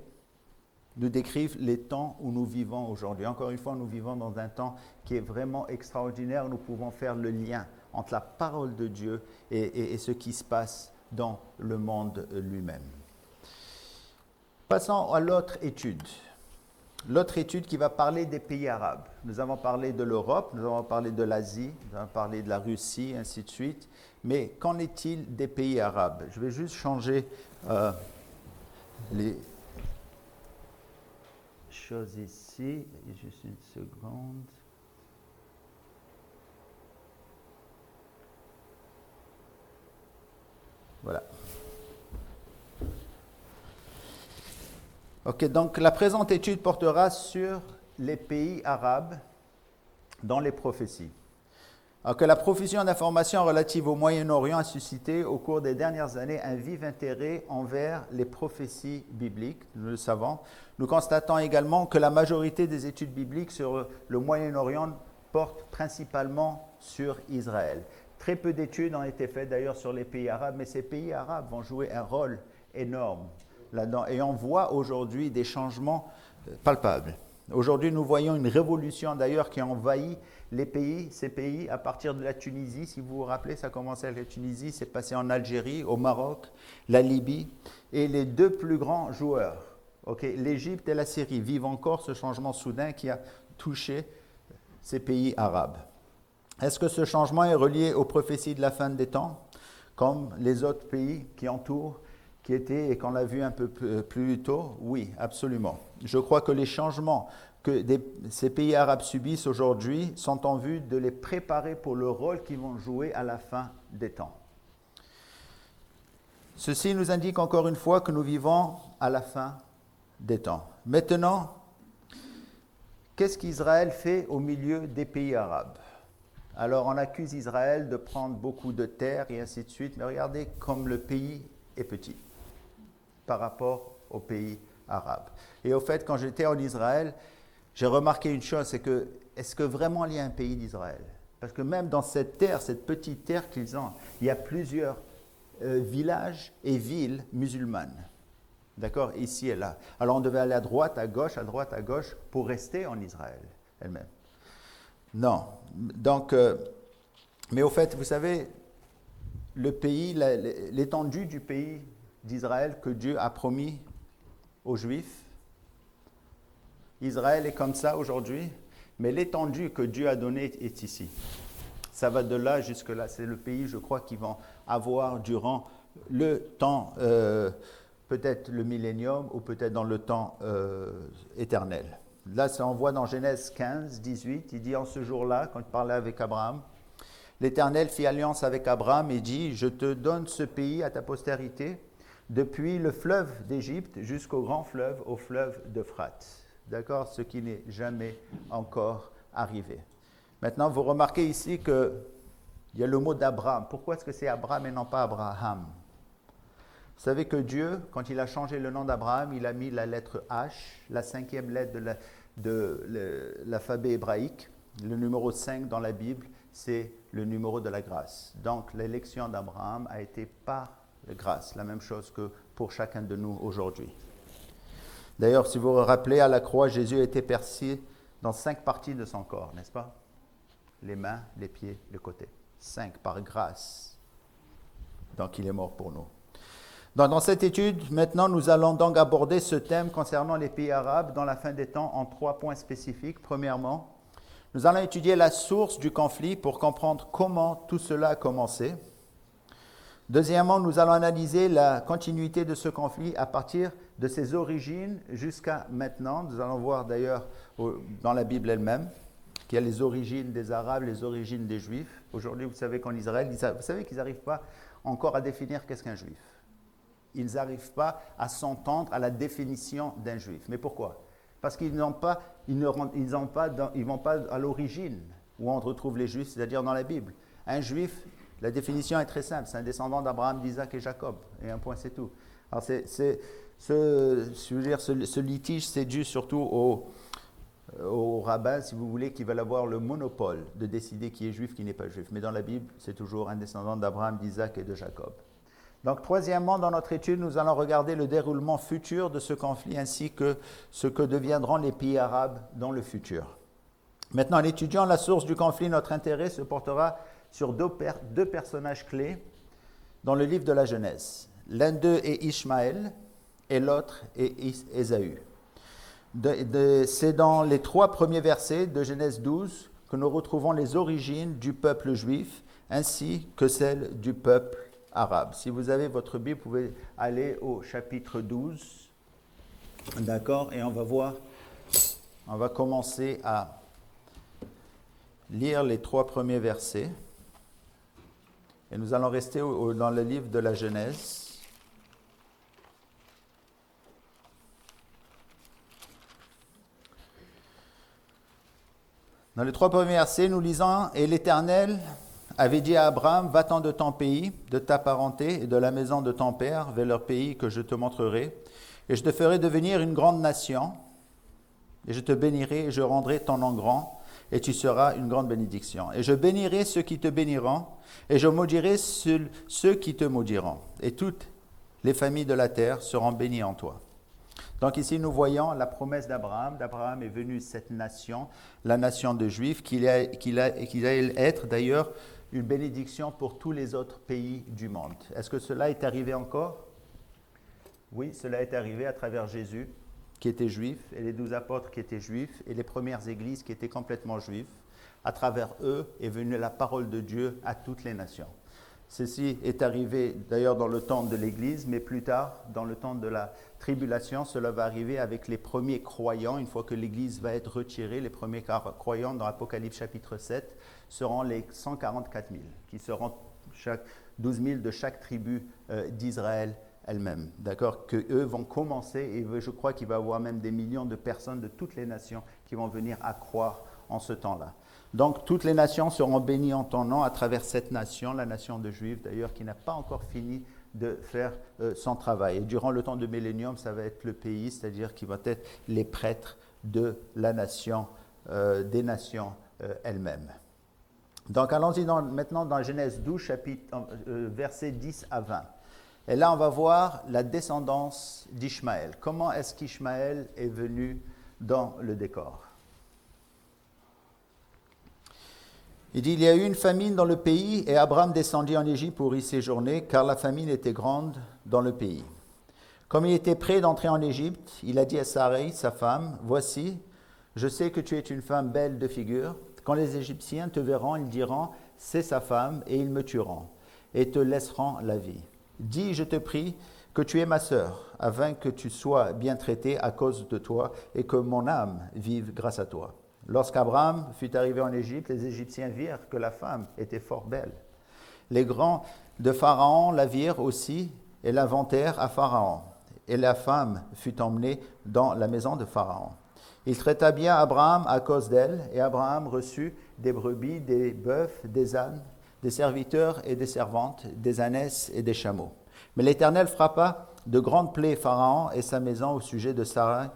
nous décrivent les temps où nous vivons aujourd'hui. Encore une fois, nous vivons dans un temps qui est vraiment extraordinaire. Nous pouvons faire le lien entre la parole de Dieu et ce qui se passe dans le monde lui-même. Passons à l'autre étude. l'autre étude qui va parler des pays arabes. Nous avons parlé de l'Europe, nous avons parlé de l'Asie, nous avons parlé de la Russie, ainsi de suite. Mais qu'en est-il des pays arabes? Je vais juste changer les choses ici. Juste une seconde. Voilà. Ok, donc la présente étude portera sur les pays arabes dans les prophéties. Alors que la profusion d'informations relatives au Moyen-Orient a suscité au cours des dernières années un vif intérêt envers les prophéties bibliques, nous le savons. Nous constatons également que la majorité des études bibliques sur le Moyen-Orient portent principalement sur Israël. Très peu d'études ont été faites d'ailleurs sur les pays arabes, mais ces pays arabes vont jouer un rôle énorme là-dedans. Et on voit aujourd'hui des changements palpables. Aujourd'hui, nous voyons une révolution d'ailleurs qui envahit ces pays à partir de la Tunisie. Si vous vous rappelez, ça a commencé avec la Tunisie, c'est passé en Algérie, au Maroc, la Libye. Et les deux plus grands joueurs, l'Égypte et la Syrie, vivent encore ce changement soudain qui a touché ces pays arabes. Est-ce que ce changement est relié aux prophéties de la fin des temps, comme les autres pays qui entourent, qui étaient, et qu'on l'a vu un peu plus tôt? Oui, absolument. Je crois que les changements que ces pays arabes subissent aujourd'hui sont en vue de les préparer pour le rôle qu'ils vont jouer à la fin des temps. Ceci nous indique encore une fois que nous vivons à la fin des temps. Maintenant, qu'est-ce qu'Israël fait au milieu des pays arabes? Alors, on accuse Israël de prendre beaucoup de terres et ainsi de suite, mais regardez comme le pays est petit par rapport aux pays arabes. Et au fait, quand j'étais en Israël, j'ai remarqué une chose, c'est que, est-ce que vraiment il y a un pays d'Israël? Parce que même dans cette terre, cette petite terre qu'ils ont, il y a plusieurs villages et villes musulmanes. D'accord? Ici et là. Alors on devait aller à droite, à gauche pour rester en Israël elle-même. Non. Donc, mais au fait, vous savez, le pays, l'étendue du pays d'Israël que Dieu a promis aux Juifs, Israël est comme ça aujourd'hui, mais l'étendue que Dieu a donnée est ici. Ça va de là jusque là. C'est le pays, je crois, qu'ils vont avoir durant le temps, peut-être le millénium ou peut-être dans le temps éternel. Là, ça on voit dans Genèse 15, 18, il dit en ce jour-là, quand il parlait avec Abraham, l'Éternel fit alliance avec Abraham et dit, je te donne ce pays à ta postérité, depuis le fleuve d'Égypte jusqu'au grand fleuve, au fleuve d'Euphrate. D'accord? Ce qui n'est jamais encore arrivé. Maintenant, vous remarquez ici qu'il y a le mot d'Abraham. Pourquoi est-ce que c'est Abraham et non pas Abraham? Vous savez que Dieu, quand il a changé le nom d'Abraham, il a mis la lettre H, la 5e lettre de l'alphabet hébraïque. Le numéro 5 dans la Bible, c'est le numéro de la grâce. Donc, l'élection d'Abraham a été par la grâce. La même chose que pour chacun de nous aujourd'hui. D'ailleurs, si vous vous rappelez, à la croix, Jésus a été percé dans 5 parties de son corps, n'est-ce pas? Les mains, les pieds, les côtés. 5 par grâce. Donc, il est mort pour nous. Donc, dans cette étude, maintenant, nous allons donc aborder ce thème concernant les pays arabes dans la fin des temps en 3 points spécifiques. Premièrement, nous allons étudier la source du conflit pour comprendre comment tout cela a commencé. Deuxièmement, nous allons analyser la continuité de ce conflit à partir de ses origines jusqu'à maintenant. Nous allons voir d'ailleurs dans la Bible elle-même qu'il y a les origines des Arabes, les origines des Juifs. Aujourd'hui, vous savez qu'en Israël, vous savez qu'ils n'arrivent pas encore à définir qu'est-ce qu'un Juif. Ils n'arrivent pas à s'entendre à la définition d'un Juif. Mais pourquoi? Parce qu'ils ne vont pas à l'origine où on retrouve les Juifs, c'est-à-dire dans la Bible. Un Juif, la définition est très simple, c'est un descendant d'Abraham, d'Isaac et Jacob. Et un point, c'est tout. Alors, ce litige, c'est dû surtout aux rabbins, si vous voulez, qui veulent avoir le monopole de décider qui est juif, qui n'est pas juif. Mais dans la Bible, c'est toujours un descendant d'Abraham, d'Isaac et de Jacob. Donc, troisièmement, dans notre étude, nous allons regarder le déroulement futur de ce conflit ainsi que ce que deviendront les pays arabes dans le futur. Maintenant, en étudiant la source du conflit, notre intérêt se portera sur deux personnages clés dans le livre de la Genèse. L'un d'eux est Ishmaël et l'autre est Ésaü. C'est dans les 3 premiers versets de Genèse 12 que nous retrouvons les origines du peuple juif ainsi que celles du peuple arabe. Si vous avez votre Bible, vous pouvez aller au chapitre 12. D'accord? Et on va commencer à lire les 3 premiers versets. Et nous allons rester dans le livre de la Genèse. Dans les 3 premiers versets, nous lisons « Et l'Éternel avait dit à Abraham, va-t'en de ton pays, de ta parenté et de la maison de ton père vers leur pays que je te montrerai, et je te ferai devenir une grande nation, et je te bénirai et je rendrai ton nom grand, et tu seras une grande bénédiction. Et je bénirai ceux qui te béniront, et je maudirai ceux qui te maudiront, et toutes les familles de la terre seront bénies en toi. » Donc ici, nous voyons la promesse d'Abraham. D'Abraham est venue cette nation, la nation de Juifs, qu'il allait être d'ailleurs une bénédiction pour tous les autres pays du monde. Est-ce que cela est arrivé encore? Oui, cela est arrivé à travers Jésus, qui était juif, et les 12 apôtres qui étaient juifs, et les premières églises qui étaient complètement juives. À travers eux est venue la parole de Dieu à toutes les nations. Ceci est arrivé d'ailleurs dans le temps de l'Église, mais plus tard, dans le temps de la tribulation, cela va arriver avec les premiers croyants. Une fois que l'Église va être retirée, les premiers croyants dans Apocalypse chapitre 7 seront les 144 000, qui seront 12 000 de chaque tribu d'Israël elle-même. D'accord? Qu'eux vont commencer, et je crois qu'il va y avoir même des millions de personnes de toutes les nations qui vont venir à croire en ce temps-là. Donc, toutes les nations seront bénies en ton nom à travers cette nation, la nation de Juifs d'ailleurs, qui n'a pas encore fini de faire son travail. Et durant le temps de millénium, ça va être le pays, c'est-à-dire qui va être les prêtres de la nation, des nations elles-mêmes. Donc, allons-y maintenant dans Genèse 12, versets 10 à 20. Et là, on va voir la descendance d'Ishmaël. Comment est-ce qu'Ishmaël est venu dans le décor? Il dit, il y a eu une famine dans le pays et Abraham descendit en Égypte pour y séjourner, car la famine était grande dans le pays. Comme il était prêt d'entrer en Égypte, il a dit à Sarai, sa femme, « Voici, je sais que tu es une femme belle de figure. Quand les Égyptiens te verront, ils diront, c'est sa femme, et ils me tueront, et te laisseront la vie. Dis, je te prie, que tu es ma sœur, afin que tu sois bien traitée à cause de toi, et que mon âme vive grâce à toi. » Lorsqu'Abraham fut arrivé en Égypte, les Égyptiens virent que la femme était fort belle. Les grands de Pharaon la virent aussi et la vantèrent à Pharaon. Et la femme fut emmenée dans la maison de Pharaon. Il traita bien Abraham à cause d'elle, et Abraham reçut des brebis, des bœufs, des ânes, des serviteurs et des servantes, des ânesses et des chameaux. Mais l'Éternel frappa de grandes plaies Pharaon et sa maison au sujet de Sarai,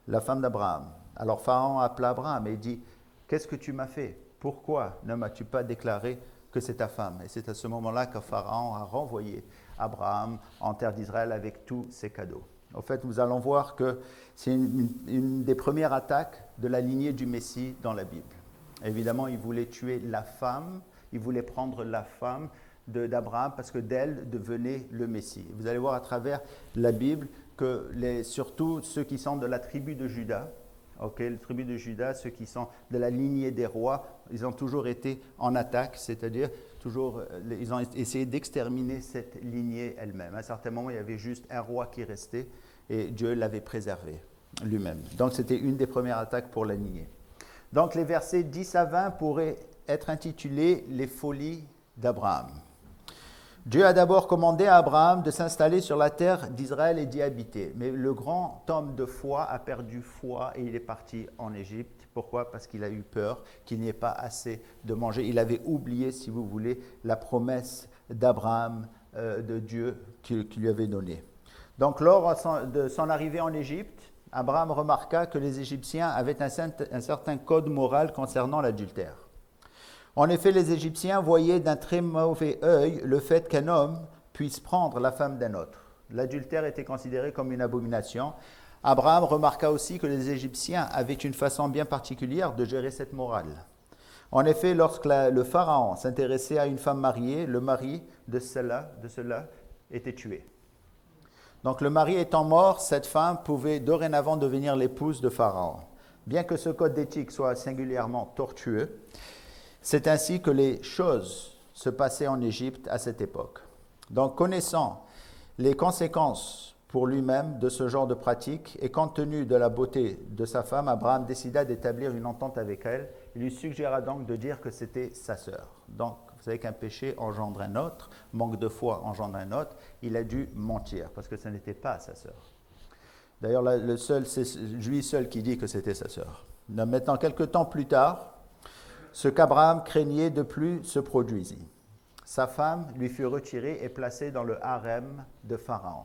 la femme d'Abraham. Alors Pharaon appela Abraham et dit, « Qu'est-ce que tu m'as fait? Pourquoi ne m'as-tu pas déclaré que c'est ta femme ?» Et c'est à ce moment-là que Pharaon a renvoyé Abraham en terre d'Israël avec tous ses cadeaux. En fait, nous allons voir que c'est une des premières attaques de la lignée du Messie dans la Bible. Évidemment, il voulait tuer la femme, il voulait prendre la femme d'Abraham parce que d'elle devenait le Messie. Vous allez voir à travers la Bible que surtout ceux qui sont de la tribu de Juda, la tribu de Juda, ceux qui sont de la lignée des rois, ils ont toujours été en attaque, c'est-à-dire ils ont essayé d'exterminer cette lignée elle-même. À un certain moment, il y avait juste un roi qui restait et Dieu l'avait préservé lui-même. Donc, c'était une des premières attaques pour la lignée. Donc, les versets 10 à 20 pourraient être intitulés « Les folies d'Abraham ». Dieu a d'abord commandé à Abraham de s'installer sur la terre d'Israël et d'y habiter. Mais le grand homme de foi a perdu foi et il est parti en Égypte. Pourquoi? Parce qu'il a eu peur qu'il n'y ait pas assez de manger. Il avait oublié, si vous voulez, la promesse d'Abraham, de Dieu qui lui avait donnée. Donc, lors de son arrivée en Égypte, Abraham remarqua que les Égyptiens avaient un certain code moral concernant l'adultère. En effet, les Égyptiens voyaient d'un très mauvais œil le fait qu'un homme puisse prendre la femme d'un autre. L'adultère était considéré comme une abomination. Abraham remarqua aussi que les Égyptiens avaient une façon bien particulière de gérer cette morale. En effet, lorsque le pharaon s'intéressait à une femme mariée, le mari de cela était tué. Donc le mari étant mort, cette femme pouvait dorénavant devenir l'épouse de Pharaon. Bien que ce code d'éthique soit singulièrement tortueux, c'est ainsi que les choses se passaient en Égypte à cette époque. Donc connaissant les conséquences pour lui-même de ce genre de pratique et compte tenu de la beauté de sa femme, Abraham décida d'établir une entente avec elle. Il lui suggéra donc de dire que c'était sa sœur. Donc vous savez qu'un péché engendre un autre, manque de foi engendre un autre. Il a dû mentir parce que ce n'était pas sa sœur. D'ailleurs, c'est lui seul qui dit que c'était sa sœur. Maintenant, quelques temps plus tard, ce qu'Abraham craignait de plus se produisit. Sa femme lui fut retirée et placée dans le harem de Pharaon.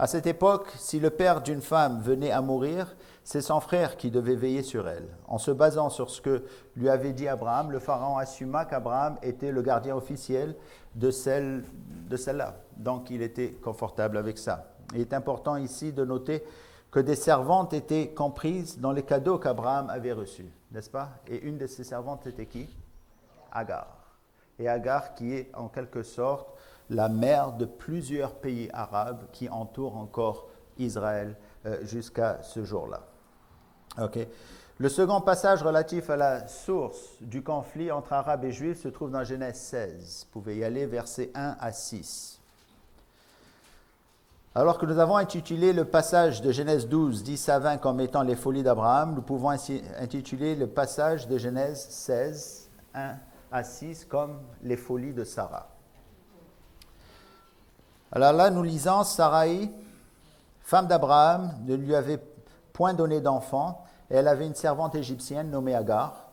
À cette époque, si le père d'une femme venait à mourir, c'est son frère qui devait veiller sur elle. En se basant sur ce que lui avait dit Abraham, le Pharaon assuma qu'Abraham était le gardien officiel de celle-là. Donc il était confortable avec ça. Il est important ici de noter que des servantes étaient comprises dans les cadeaux qu'Abraham avait reçus, n'est-ce pas? Et une de ces servantes était qui? Agar. Et Agar qui est en quelque sorte la mère de plusieurs pays arabes qui entourent encore Israël jusqu'à ce jour-là. Okay. Le second passage relatif à la source du conflit entre Arabes et Juifs se trouve dans Genèse 16. Vous pouvez y aller, versets 1 à 6. Alors que nous avons intitulé le passage de Genèse 12, 10 à 20 comme étant les folies d'Abraham, nous pouvons ainsi intituler le passage de Genèse 16, 1 à 6 comme les folies de Sarah. Alors là, nous lisons, Sarai, femme d'Abraham, ne lui avait point donné d'enfant, et elle avait une servante égyptienne nommée Agar.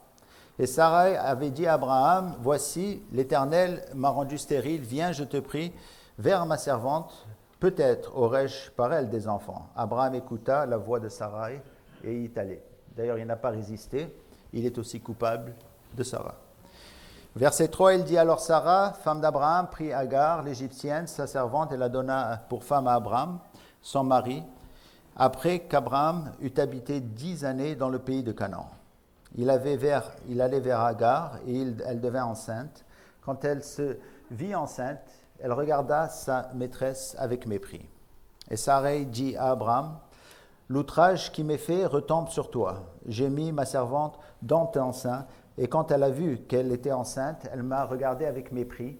Et Sarai avait dit à Abraham, « Voici, l'Éternel m'a rendu stérile, viens, je te prie, vers ma servante, peut-être aurais-je par elle des enfants. » Abraham écouta la voix de Sarai et y est allé. D'ailleurs, il n'a pas résisté, il est aussi coupable de Sarah. Verset 3, il dit alors Sarah, femme d'Abraham, prit Agar, l'Égyptienne, sa servante, et la donna pour femme à Abraham, son mari, après qu'Abraham eut habité 10 années dans le pays de Canaan. Il allait vers Agar et elle devint enceinte. Quand elle se vit enceinte, elle regarda sa maîtresse avec mépris. Et Sarai dit à Abraham, « L'outrage qui m'est fait retombe sur toi. J'ai mis ma servante dans ton sein. Et quand elle a vu qu'elle était enceinte, elle m'a regardé avec mépris.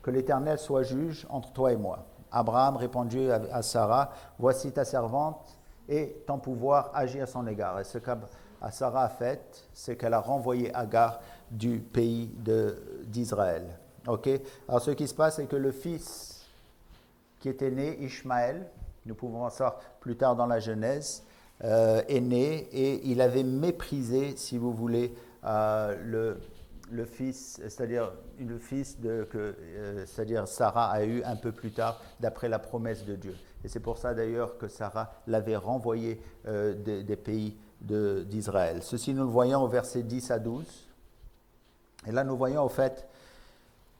Que l'Éternel soit juge entre toi et moi. » Abraham répondit à Sarah, « Voici ta servante et ton pouvoir agit à son égard. » Et ce que Sarah a fait, c'est qu'elle a renvoyé Agar du pays d'Israël. Okay? Alors ce qui se passe, c'est que le fils qui était né, Ishmaël, nous pouvons voir ça plus tard dans la Genèse, est né et il avait méprisé, si vous voulez, le fils, c'est-à-dire le fils c'est-à-dire Sarah a eu un peu plus tard, d'après la promesse de Dieu. Et c'est pour ça d'ailleurs que Sarah l'avait renvoyé des pays d'Israël. Ceci nous le voyons au verset 10 à 12. Et là nous voyons au fait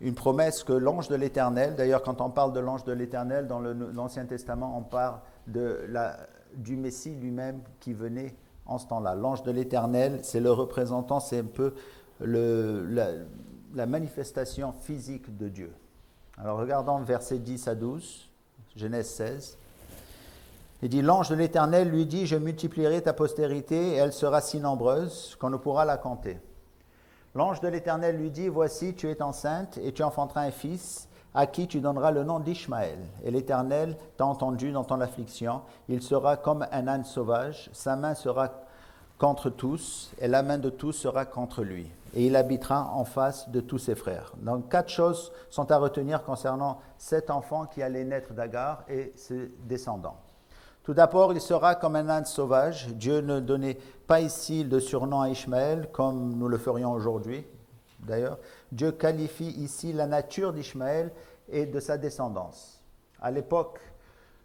une promesse que l'ange de l'Éternel, d'ailleurs quand on parle de l'ange de l'Éternel dans l'Ancien Testament, on parle du Messie lui-même qui venait en ce temps-là. L'ange de l'Éternel, c'est le représentant, c'est un peu la manifestation physique de Dieu. Alors regardons versets 10 à 12, Genèse 16. Il dit, l'ange de l'Éternel lui dit, je multiplierai ta postérité et elle sera si nombreuse qu'on ne pourra la compter. L'ange de l'Éternel lui dit, voici, tu es enceinte et tu enfanteras un fils à qui tu donneras le nom d'Ishmaël. Et l'Éternel t'a entendu dans ton affliction. Il sera comme un âne sauvage, sa main sera contre tous et la main de tous sera contre lui. Et il habitera en face de tous ses frères. Donc 4 choses sont à retenir concernant cet enfant qui allait naître d'Agar et ses descendants. Tout d'abord, il sera comme un âne sauvage. Dieu ne donnait pas ici de surnom à Ishmaël comme nous le ferions aujourd'hui. D'ailleurs, Dieu qualifie ici la nature d'Ishmaël et de sa descendance. À l'époque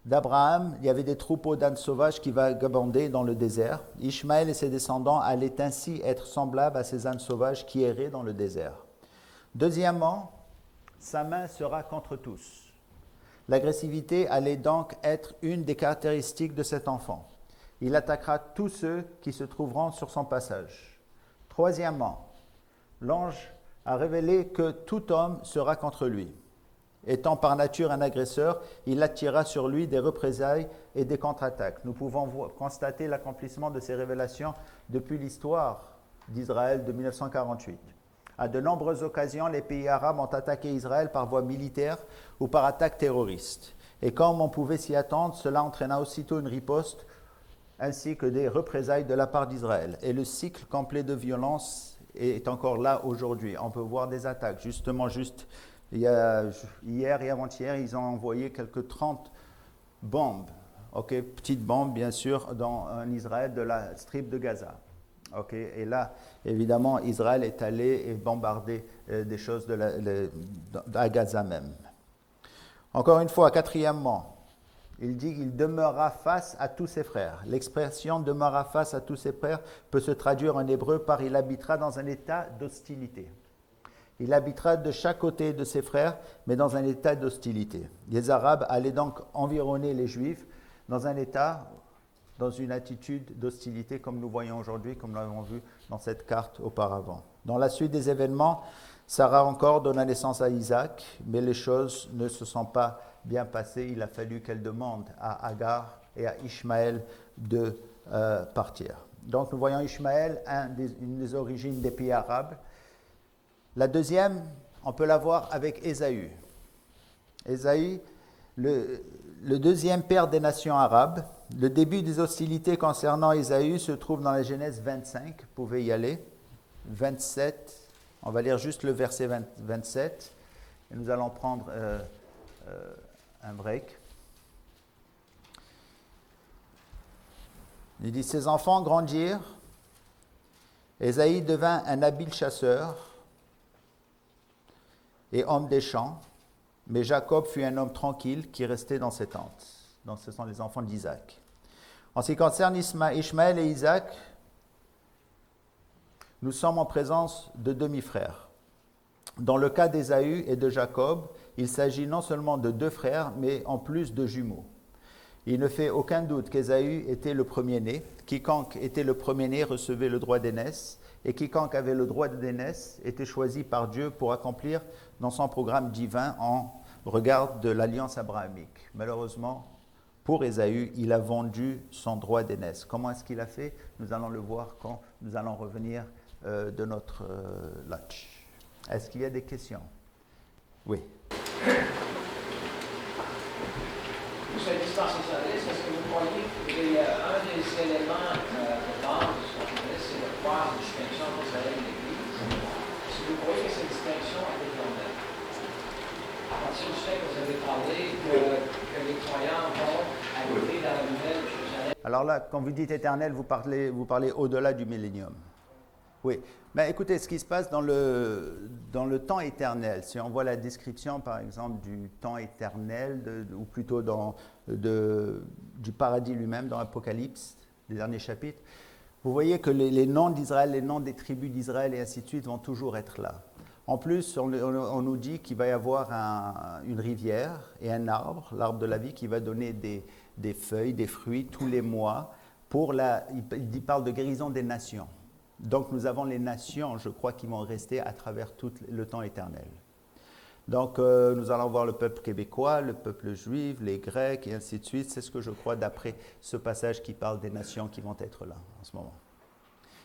d'Abraham, il y avait des troupeaux d'ânes sauvages qui vagabondaient dans le désert. Ishmaël et ses descendants allaient ainsi être semblables à ces ânes sauvages qui erraient dans le désert. Deuxièmement, sa main sera contre tous. L'agressivité allait donc être une des caractéristiques de cet enfant. Il attaquera tous ceux qui se trouveront sur son passage. Troisièmement, l'ange a révélé que tout homme sera contre lui. étant par nature un agresseur, il attira sur lui des représailles et des contre-attaques. Nous pouvons constater l'accomplissement de ces révélations depuis l'histoire d'Israël de 1948. À de nombreuses occasions, les pays arabes ont attaqué Israël par voie militaire ou par attaque terroriste. Et comme on pouvait s'y attendre, cela entraîna aussitôt une riposte ainsi que des représailles de la part d'Israël. Et le cycle complet de violence est encore là aujourd'hui. On peut voir des attaques. Justement, hier et avant-hier, ils ont envoyé quelques 30 bombes, petites bombes bien sûr, en Israël de la strip de Gaza. Et là, évidemment, Israël est allé et bombardé des choses à Gaza même. Encore une fois, quatrièmement, il dit qu'il demeurera face à tous ses frères. L'expression « demeurera face à tous ses frères » peut se traduire en hébreu par « il habitera dans un état d'hostilité ». Il habitera de chaque côté de ses frères, mais dans un état d'hostilité. Les Arabes allaient donc environner les Juifs dans une attitude d'hostilité, comme nous voyons aujourd'hui, comme nous l'avons vu dans cette carte auparavant. Dans la suite des événements, Sarah encore donna naissance à Isaac, mais les choses ne se sont pas bien passées. Il a fallu qu'elle demande à Agar et à Ishmaël de partir. Donc nous voyons Ishmaël, une des origines des pays arabes. La deuxième, on peut la voir avec Ésaü. Ésaü, le deuxième père des nations arabes. Le début des hostilités concernant Ésaü se trouve dans la Genèse 25. Vous pouvez y aller. 27. On va lire juste le verset 27. Et nous allons prendre un break. Il dit, ses enfants grandirent. Ésaü devint un habile chasseur et homme des champs, mais Jacob fut un homme tranquille qui restait dans ses tentes. Donc ce sont les enfants d'Isaac. En ce qui concerne Ishmaël et Isaac, nous sommes en présence de demi-frères. Dans le cas d'Ésaü et de Jacob, il s'agit non seulement de deux frères, mais en plus de jumeaux. Il ne fait aucun doute qu'Ésaü était le premier-né. Quiconque était le premier-né recevait le droit d'aînesse, et quiconque avait le droit d'aînesse était choisi par Dieu pour accomplir dans son programme divin en regard de l'alliance abrahamique. Malheureusement, pour Ésaü, il a vendu son droit d'aînesse. Comment est-ce qu'il a fait? Nous allons le voir quand nous allons revenir de notre lunch. Est-ce qu'il y a des questions? Oui. Sur la dispensationaliste, est-ce que vous croyez qu'un des éléments de base du dispensationaliste, c'est de faire une distinction entre Israël et l'Église? Est-ce que vous croyez que cette distinction est éternelle? À partir du fait que vous avez parlé que les croyants vont habiter dans la nouvelle Jérusalem. Alors là, quand vous dites éternel, vous parlez au-delà du millénium. Oui. Mais écoutez, ce qui se passe dans le temps éternel, si on voit la description, par exemple, du temps éternel, ou plutôt du paradis lui-même, dans l'Apocalypse, les derniers chapitres, vous voyez que les noms d'Israël, les noms des tribus d'Israël et ainsi de suite vont toujours être là. En plus, on nous dit qu'il va y avoir une rivière et un arbre, l'arbre de la vie, qui va donner des feuilles, des fruits tous les mois. Il parle de guérison des nations. Donc nous avons les nations, je crois, qui vont rester à travers tout le temps éternel. Donc nous allons voir le peuple québécois, le peuple juif, les Grecs et ainsi de suite. C'est ce que je crois d'après ce passage qui parle des nations qui vont être là en ce moment.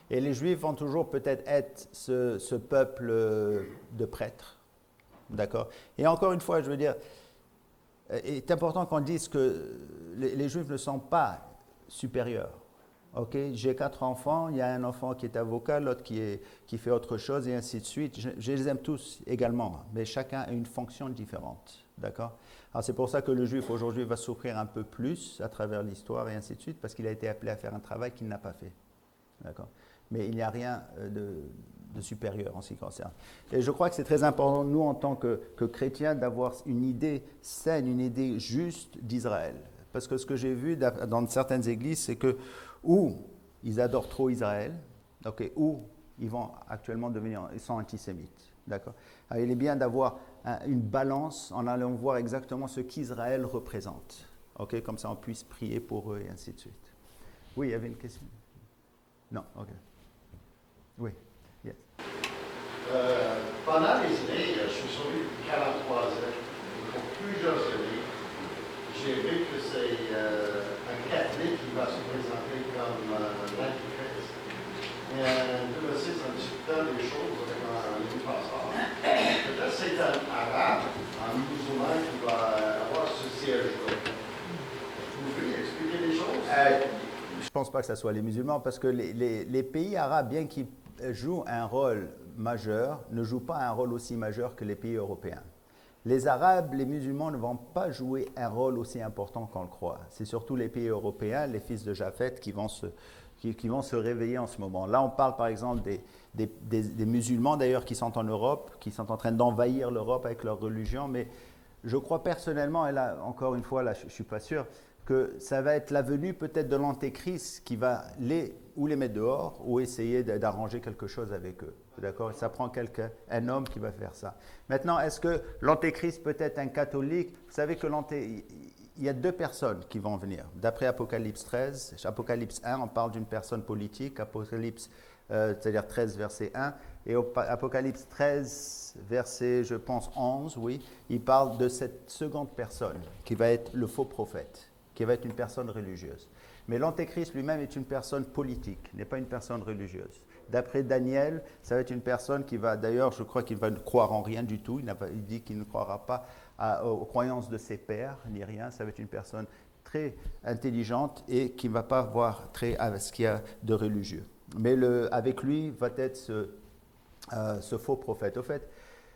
Et les Juifs vont toujours peut-être être ce peuple de prêtres, d'accord? Et encore une fois, je veux dire, il est important qu'on dise que les Juifs ne sont pas supérieurs. J'ai 4 enfants, il y a un enfant qui est avocat, l'autre qui fait autre chose et ainsi de suite. Je les aime tous également, mais chacun a une fonction différente, d'accord? Alors c'est pour ça que le Juif aujourd'hui va souffrir un peu plus à travers l'histoire et ainsi de suite, parce qu'il a été appelé à faire un travail qu'il n'a pas fait, d'accord? Mais il n'y a rien de supérieur en ce qui concerne. Et je crois que c'est très important, nous, en tant que chrétiens, d'avoir une idée saine, une idée juste d'Israël. Parce que ce que j'ai vu dans certaines églises, c'est que ou ils adorent trop Israël, ou ils vont actuellement ils sont antisémites. D'accord? Alors, il est bien d'avoir une balance en allant voir exactement ce qu'Israël représente. Comme ça, on puisse prier pour eux et ainsi de suite. Oui, il y avait une question? Non, ok. Oui, yes. Pendant les années, je suis sauvé 43 ans. plusieurs années, j'ai vu que c'est un catholique qui va se présenter comme l'antichrist. Et tout le site, en discutant des choses avec un pasteur, peut-être c'est un arabe, un musulman qui va avoir ce siège-là. Vous pouvez expliquer les choses? Je ne pense pas que ce soit les musulmans, parce que les pays arabes, bien qu'ils jouent un rôle majeur, ne jouent pas un rôle aussi majeur que les pays européens. Les Arabes, les musulmans ne vont pas jouer un rôle aussi important qu'on le croit. C'est surtout les pays européens, les fils de Japheth, qui vont se réveiller en ce moment. Là, on parle par exemple des musulmans d'ailleurs qui sont en Europe, qui sont en train d'envahir l'Europe avec leur religion, mais je crois personnellement, et là, encore une fois, là, je ne suis pas sûr, que ça va être la venue peut-être de l'antéchrist qui va ou les mettre dehors ou essayer d'arranger quelque chose avec eux. D'accord? Ça prend un homme qui va faire ça. Maintenant, est-ce que l'antéchrist peut être un catholique? Vous savez que il y a deux personnes qui vont venir. D'après Apocalypse 13, Apocalypse 1, on parle d'une personne politique, Apocalypse c'est-à-dire 13, verset 1, et Apocalypse 13, verset, je pense, 11, oui, il parle de cette seconde personne qui va être le faux prophète, qui va être une personne religieuse. Mais l'antéchrist lui-même est une personne politique, n'est pas une personne religieuse. D'après Daniel, ça va être une personne qui va, d'ailleurs, je crois qu'il va ne croire en rien du tout. Il dit qu'il ne croira pas aux croyances de ses pères, ni rien. Ça va être une personne très intelligente et qui ne va pas voir très à ce qu'il y a de religieux. Mais avec lui va être ce faux prophète. Au fait,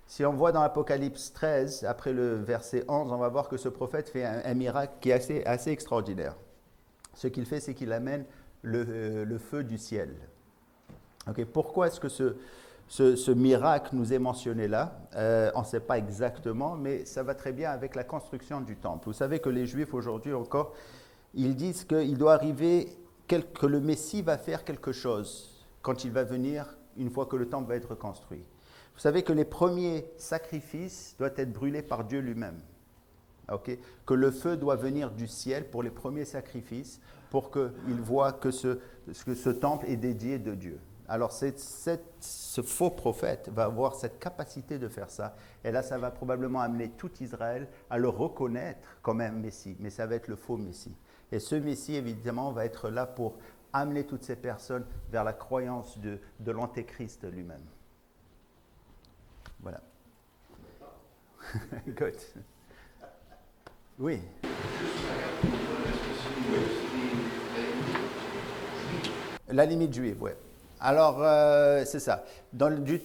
si on voit dans l'Apocalypse 13, après le verset 11, on va voir que ce prophète fait un miracle qui est assez extraordinaire. Ce qu'il fait, c'est qu'il amène le feu du ciel. Okay, pourquoi est-ce que ce miracle nous est mentionné là? On ne sait pas exactement, mais ça va très bien avec la construction du temple. Vous savez que les Juifs aujourd'hui encore, ils disent qu'il doit arriver, que le Messie va faire quelque chose quand il va venir, une fois que le temple va être construit. Vous savez que les premiers sacrifices doivent être brûlés par Dieu lui-même. Okay? Que le feu doit venir du ciel pour les premiers sacrifices, pour qu'ils voient que ce temple est dédié de Dieu. Alors, ce faux prophète va avoir cette capacité de faire ça. Et là, ça va probablement amener tout Israël à le reconnaître comme un Messie. Mais ça va être le faux Messie. Et ce Messie, évidemment, va être là pour amener toutes ces personnes vers la croyance de l'Antéchrist lui-même. Voilà. Good. Oui. La limite juive, oui. Alors, c'est ça.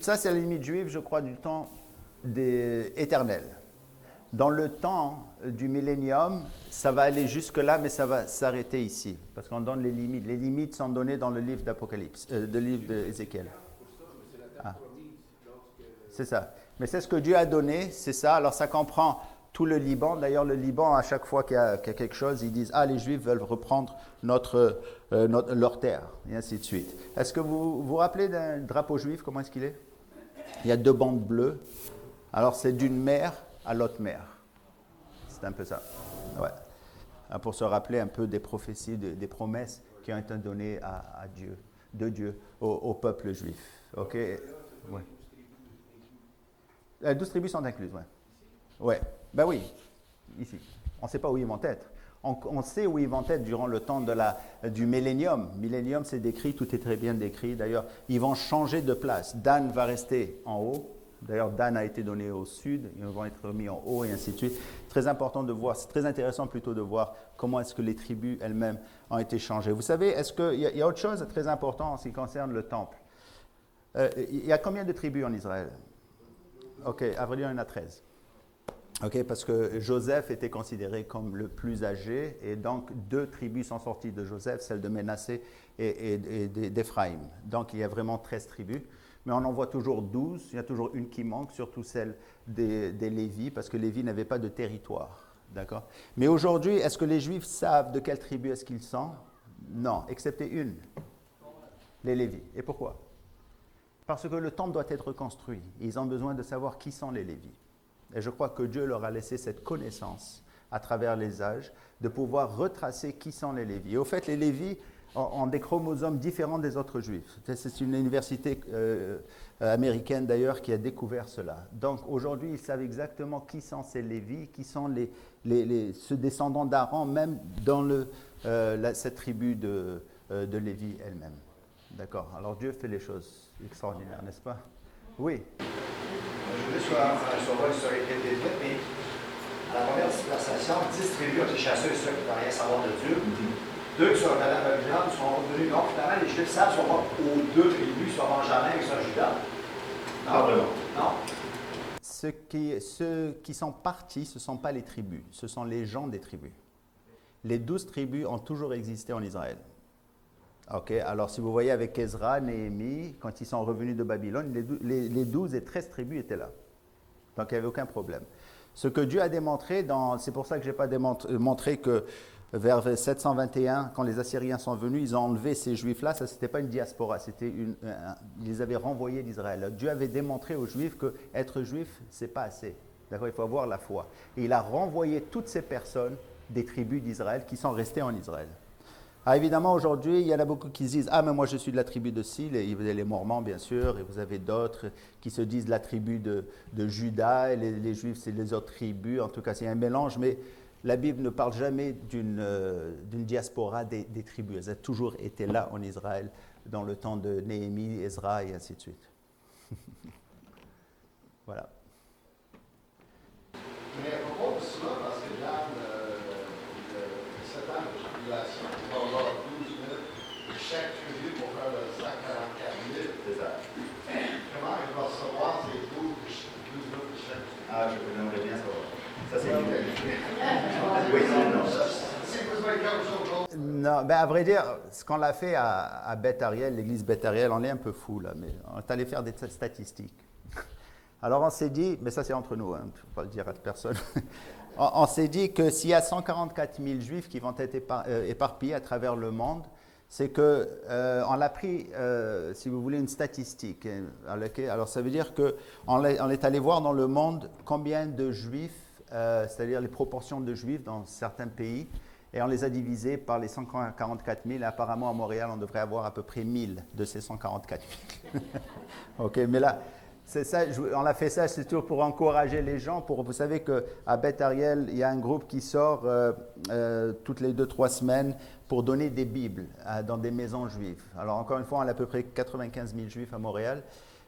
Ça, c'est la limite juive, je crois, du temps éternel. Dans le temps du millénium, ça va aller jusque-là, mais ça va s'arrêter ici. Parce qu'on donne les limites. Les limites sont données dans le livre d'Apocalypse, le livre d'Ézéchiel. Ah. C'est ça. Mais c'est ce que Dieu a donné, c'est ça. Alors, ça comprend tout le Liban. D'ailleurs, le Liban, à chaque fois qu'il y a quelque chose, ils disent « Ah, les Juifs veulent reprendre leur terre. » Et ainsi de suite. Est-ce que vous vous rappelez d'un drapeau juif, comment est-ce qu'il est? Il y a deux bandes bleues. Alors, c'est d'une mer à l'autre mer. C'est un peu ça. Ouais. Pour se rappeler un peu des prophéties, des promesses qui ont été données à Dieu, de Dieu au peuple juif. OK? Ouais. Les 12 tribus sont incluses, oui. Ouais. Ben oui, ici. On ne sait pas où ils vont être. On sait où ils vont être durant le temps du millénium. Millénium, c'est décrit, tout est très bien décrit. D'ailleurs, ils vont changer de place. Dan va rester en haut. D'ailleurs, Dan a été donné au sud. Ils vont être mis en haut et ainsi de suite. Très important de voir, c'est très intéressant plutôt de voir comment est-ce que les tribus elles-mêmes ont été changées. Vous savez, est-ce qu'il y a autre chose de très important en ce qui concerne le temple? Il y a combien de tribus en Israël? OK, à vrai dire, il y en a 13. OK, parce que Joseph était considéré comme le plus âgé, et donc 2 tribus sont sorties de Joseph, celle de Ménassé et d'Éphraïm. Donc il y a vraiment 13 tribus, mais on en voit toujours 12, il y a toujours une qui manque, surtout celle des Lévis, parce que Lévis n'avait pas de territoire. D'accord? Mais aujourd'hui, est-ce que les Juifs savent de quelle tribu est-ce qu'ils sont? Non, excepté une, les Lévis. Et pourquoi? Parce que le temple doit être reconstruit. Ils ont besoin de savoir qui sont les Lévis. Et je crois que Dieu leur a laissé cette connaissance à travers les âges de pouvoir retracer qui sont les Lévis. Et au fait, les Lévis, ont des chromosomes différents des autres juifs. C'est une université américaine d'ailleurs qui a découvert cela. Donc aujourd'hui, ils savent exactement qui sont ces Lévis, qui sont ce descendant d'Aaron, même dans cette tribu de Lévi elle-même. D'accord. Alors Dieu fait les choses extraordinaires, n'est-ce pas? Oui. Je voulais sur un historique biblique, mais à la première dispensation, 10 tribus ont été chassés, ceux qui n'ont rien à savoir de Dieu. Deux qui sont allés à Babylone sont revenus. Donc, finalement, les Juifs savent sont pas aux deux tribus, soit Benjamin et soit Judas. Non, vraiment. Non. Ceux qui sont partis, ce ne sont pas les tribus, ce sont les gens des tribus. Les 12 tribus ont toujours existé en Israël. Ok, alors si vous voyez avec Ezra, Néhémie, quand ils sont revenus de Babylone, les 12 et 13 tribus étaient là. Donc il n'y avait aucun problème. Ce que Dieu a démontré, c'est pour ça que je n'ai pas montré que vers 721, quand les Assyriens sont venus, ils ont enlevé ces Juifs-là, ça c'était pas une diaspora, ils les avaient renvoyés d'Israël. Dieu avait démontré aux Juifs que être Juif, c'est pas assez. D'accord, il faut avoir la foi. Et il a renvoyé toutes ces personnes des tribus d'Israël qui sont restées en Israël. Ah, évidemment, aujourd'hui, il y en a beaucoup qui se disent « Ah, mais moi, je suis de la tribu de Sil », et vous avez les Mormons, bien sûr, et vous avez d'autres qui se disent de la tribu de Juda, et les Juifs, c'est les autres tribus. En tout cas, c'est un mélange, mais la Bible ne parle jamais d'une diaspora des tribus. Elles ont toujours été là en Israël, dans le temps de Néhémie, Ezra, et ainsi de suite. Voilà. Mais à propos de cela, parce que dans le 7 ans de tribulation, il va y avoir 12 000 chaque tribu pour faire le 144 000. C'est ça. Comment il va recevoir ces 12 000 de chaque tribu? Ah, je vous aimerais bien savoir. Ça, c'est Oui, non. C'est besoin de quelque chose. Non, ben à vrai dire, ce qu'on a fait à Beth Ariel, l'église Beth Ariel, on est un peu fou là, mais on est allé faire des statistiques. Alors on s'est dit, mais ça c'est entre nous, hein, je ne peux pas le dire à personne, on s'est dit que s'il y a 144 000 juifs qui vont être éparpillés à travers le monde, c'est qu'on a pris, si vous voulez, une statistique. Alors ça veut dire qu'on est allé voir dans le monde combien de juifs, c'est-à-dire les proportions de juifs dans certains pays, et on les a divisés par les 144 000. Et apparemment à Montréal, on devrait avoir à peu près 1000 de ces 144 000. Ok, mais là... C'est ça, on a fait ça, c'est toujours pour encourager les gens. Vous savez qu'à Beth Ariel, il y a un groupe qui sort toutes les 2-3 semaines pour donner des Bibles dans des maisons juives. Alors encore une fois, on a à peu près 95 000 juifs à Montréal.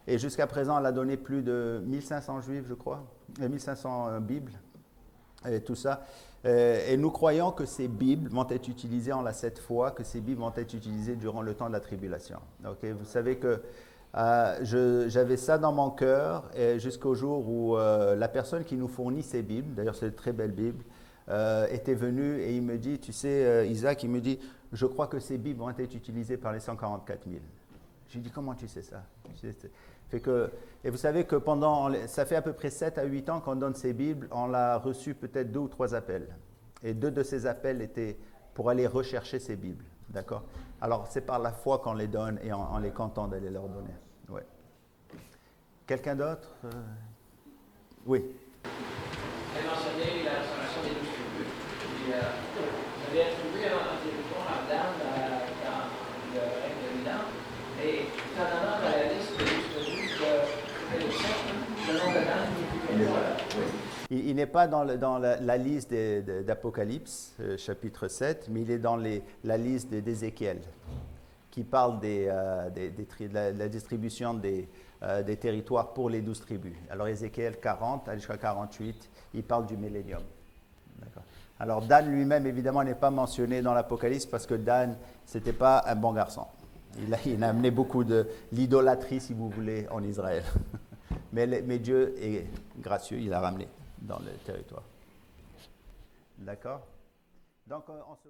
Et jusqu'à présent, on a donné plus de 1500 juifs, je crois, 1500 Bibles et tout ça. Et nous croyons que ces Bibles vont être utilisées, on l'a 7 fois, que ces Bibles vont être utilisées durant le temps de la tribulation. Okay? Vous savez que j'avais ça dans mon cœur jusqu'au jour où la personne qui nous fournit ces Bibles, d'ailleurs c'est une très belle Bible, était venu et il me dit, tu sais Isaac, il me dit, je crois que ces Bibles vont être utilisées par les 144 000. J'ai dit, comment tu sais ça? Et vous savez que ça fait à peu près 7 à 8 ans qu'on donne ces Bibles, on a reçu peut-être 2 ou 3 appels. Et 2 de ces appels étaient pour aller rechercher ces Bibles. D'accord? Alors, c'est par la foi qu'on les donne et on est content d'aller leur donner. Ouais. Quelqu'un d'autre? Oui. Vous avez mentionné la restauration des 12 tribus. Puis, vous avez attribué un territoire à Dan dans le règne de Milan. Et tout en allant dans la liste des 12 tribus, c'était le 7, le nom de Dan, il est voilà. Il n'est pas dans la liste d'Apocalypse, chapitre 7, mais il est dans la liste d'Ézéchiel, qui parle de la distribution des territoires pour les 12 tribus. Alors Ézéchiel 40 jusqu'à 48, il parle du millénium. Alors Dan lui-même, évidemment, n'est pas mentionné dans l'Apocalypse parce que Dan, ce n'était pas un bon garçon. Il a amené beaucoup de l'idolâtrie, si vous voulez, en Israël. Mais Dieu est gracieux, il a ramené dans le territoire. D'accord? Donc, on se...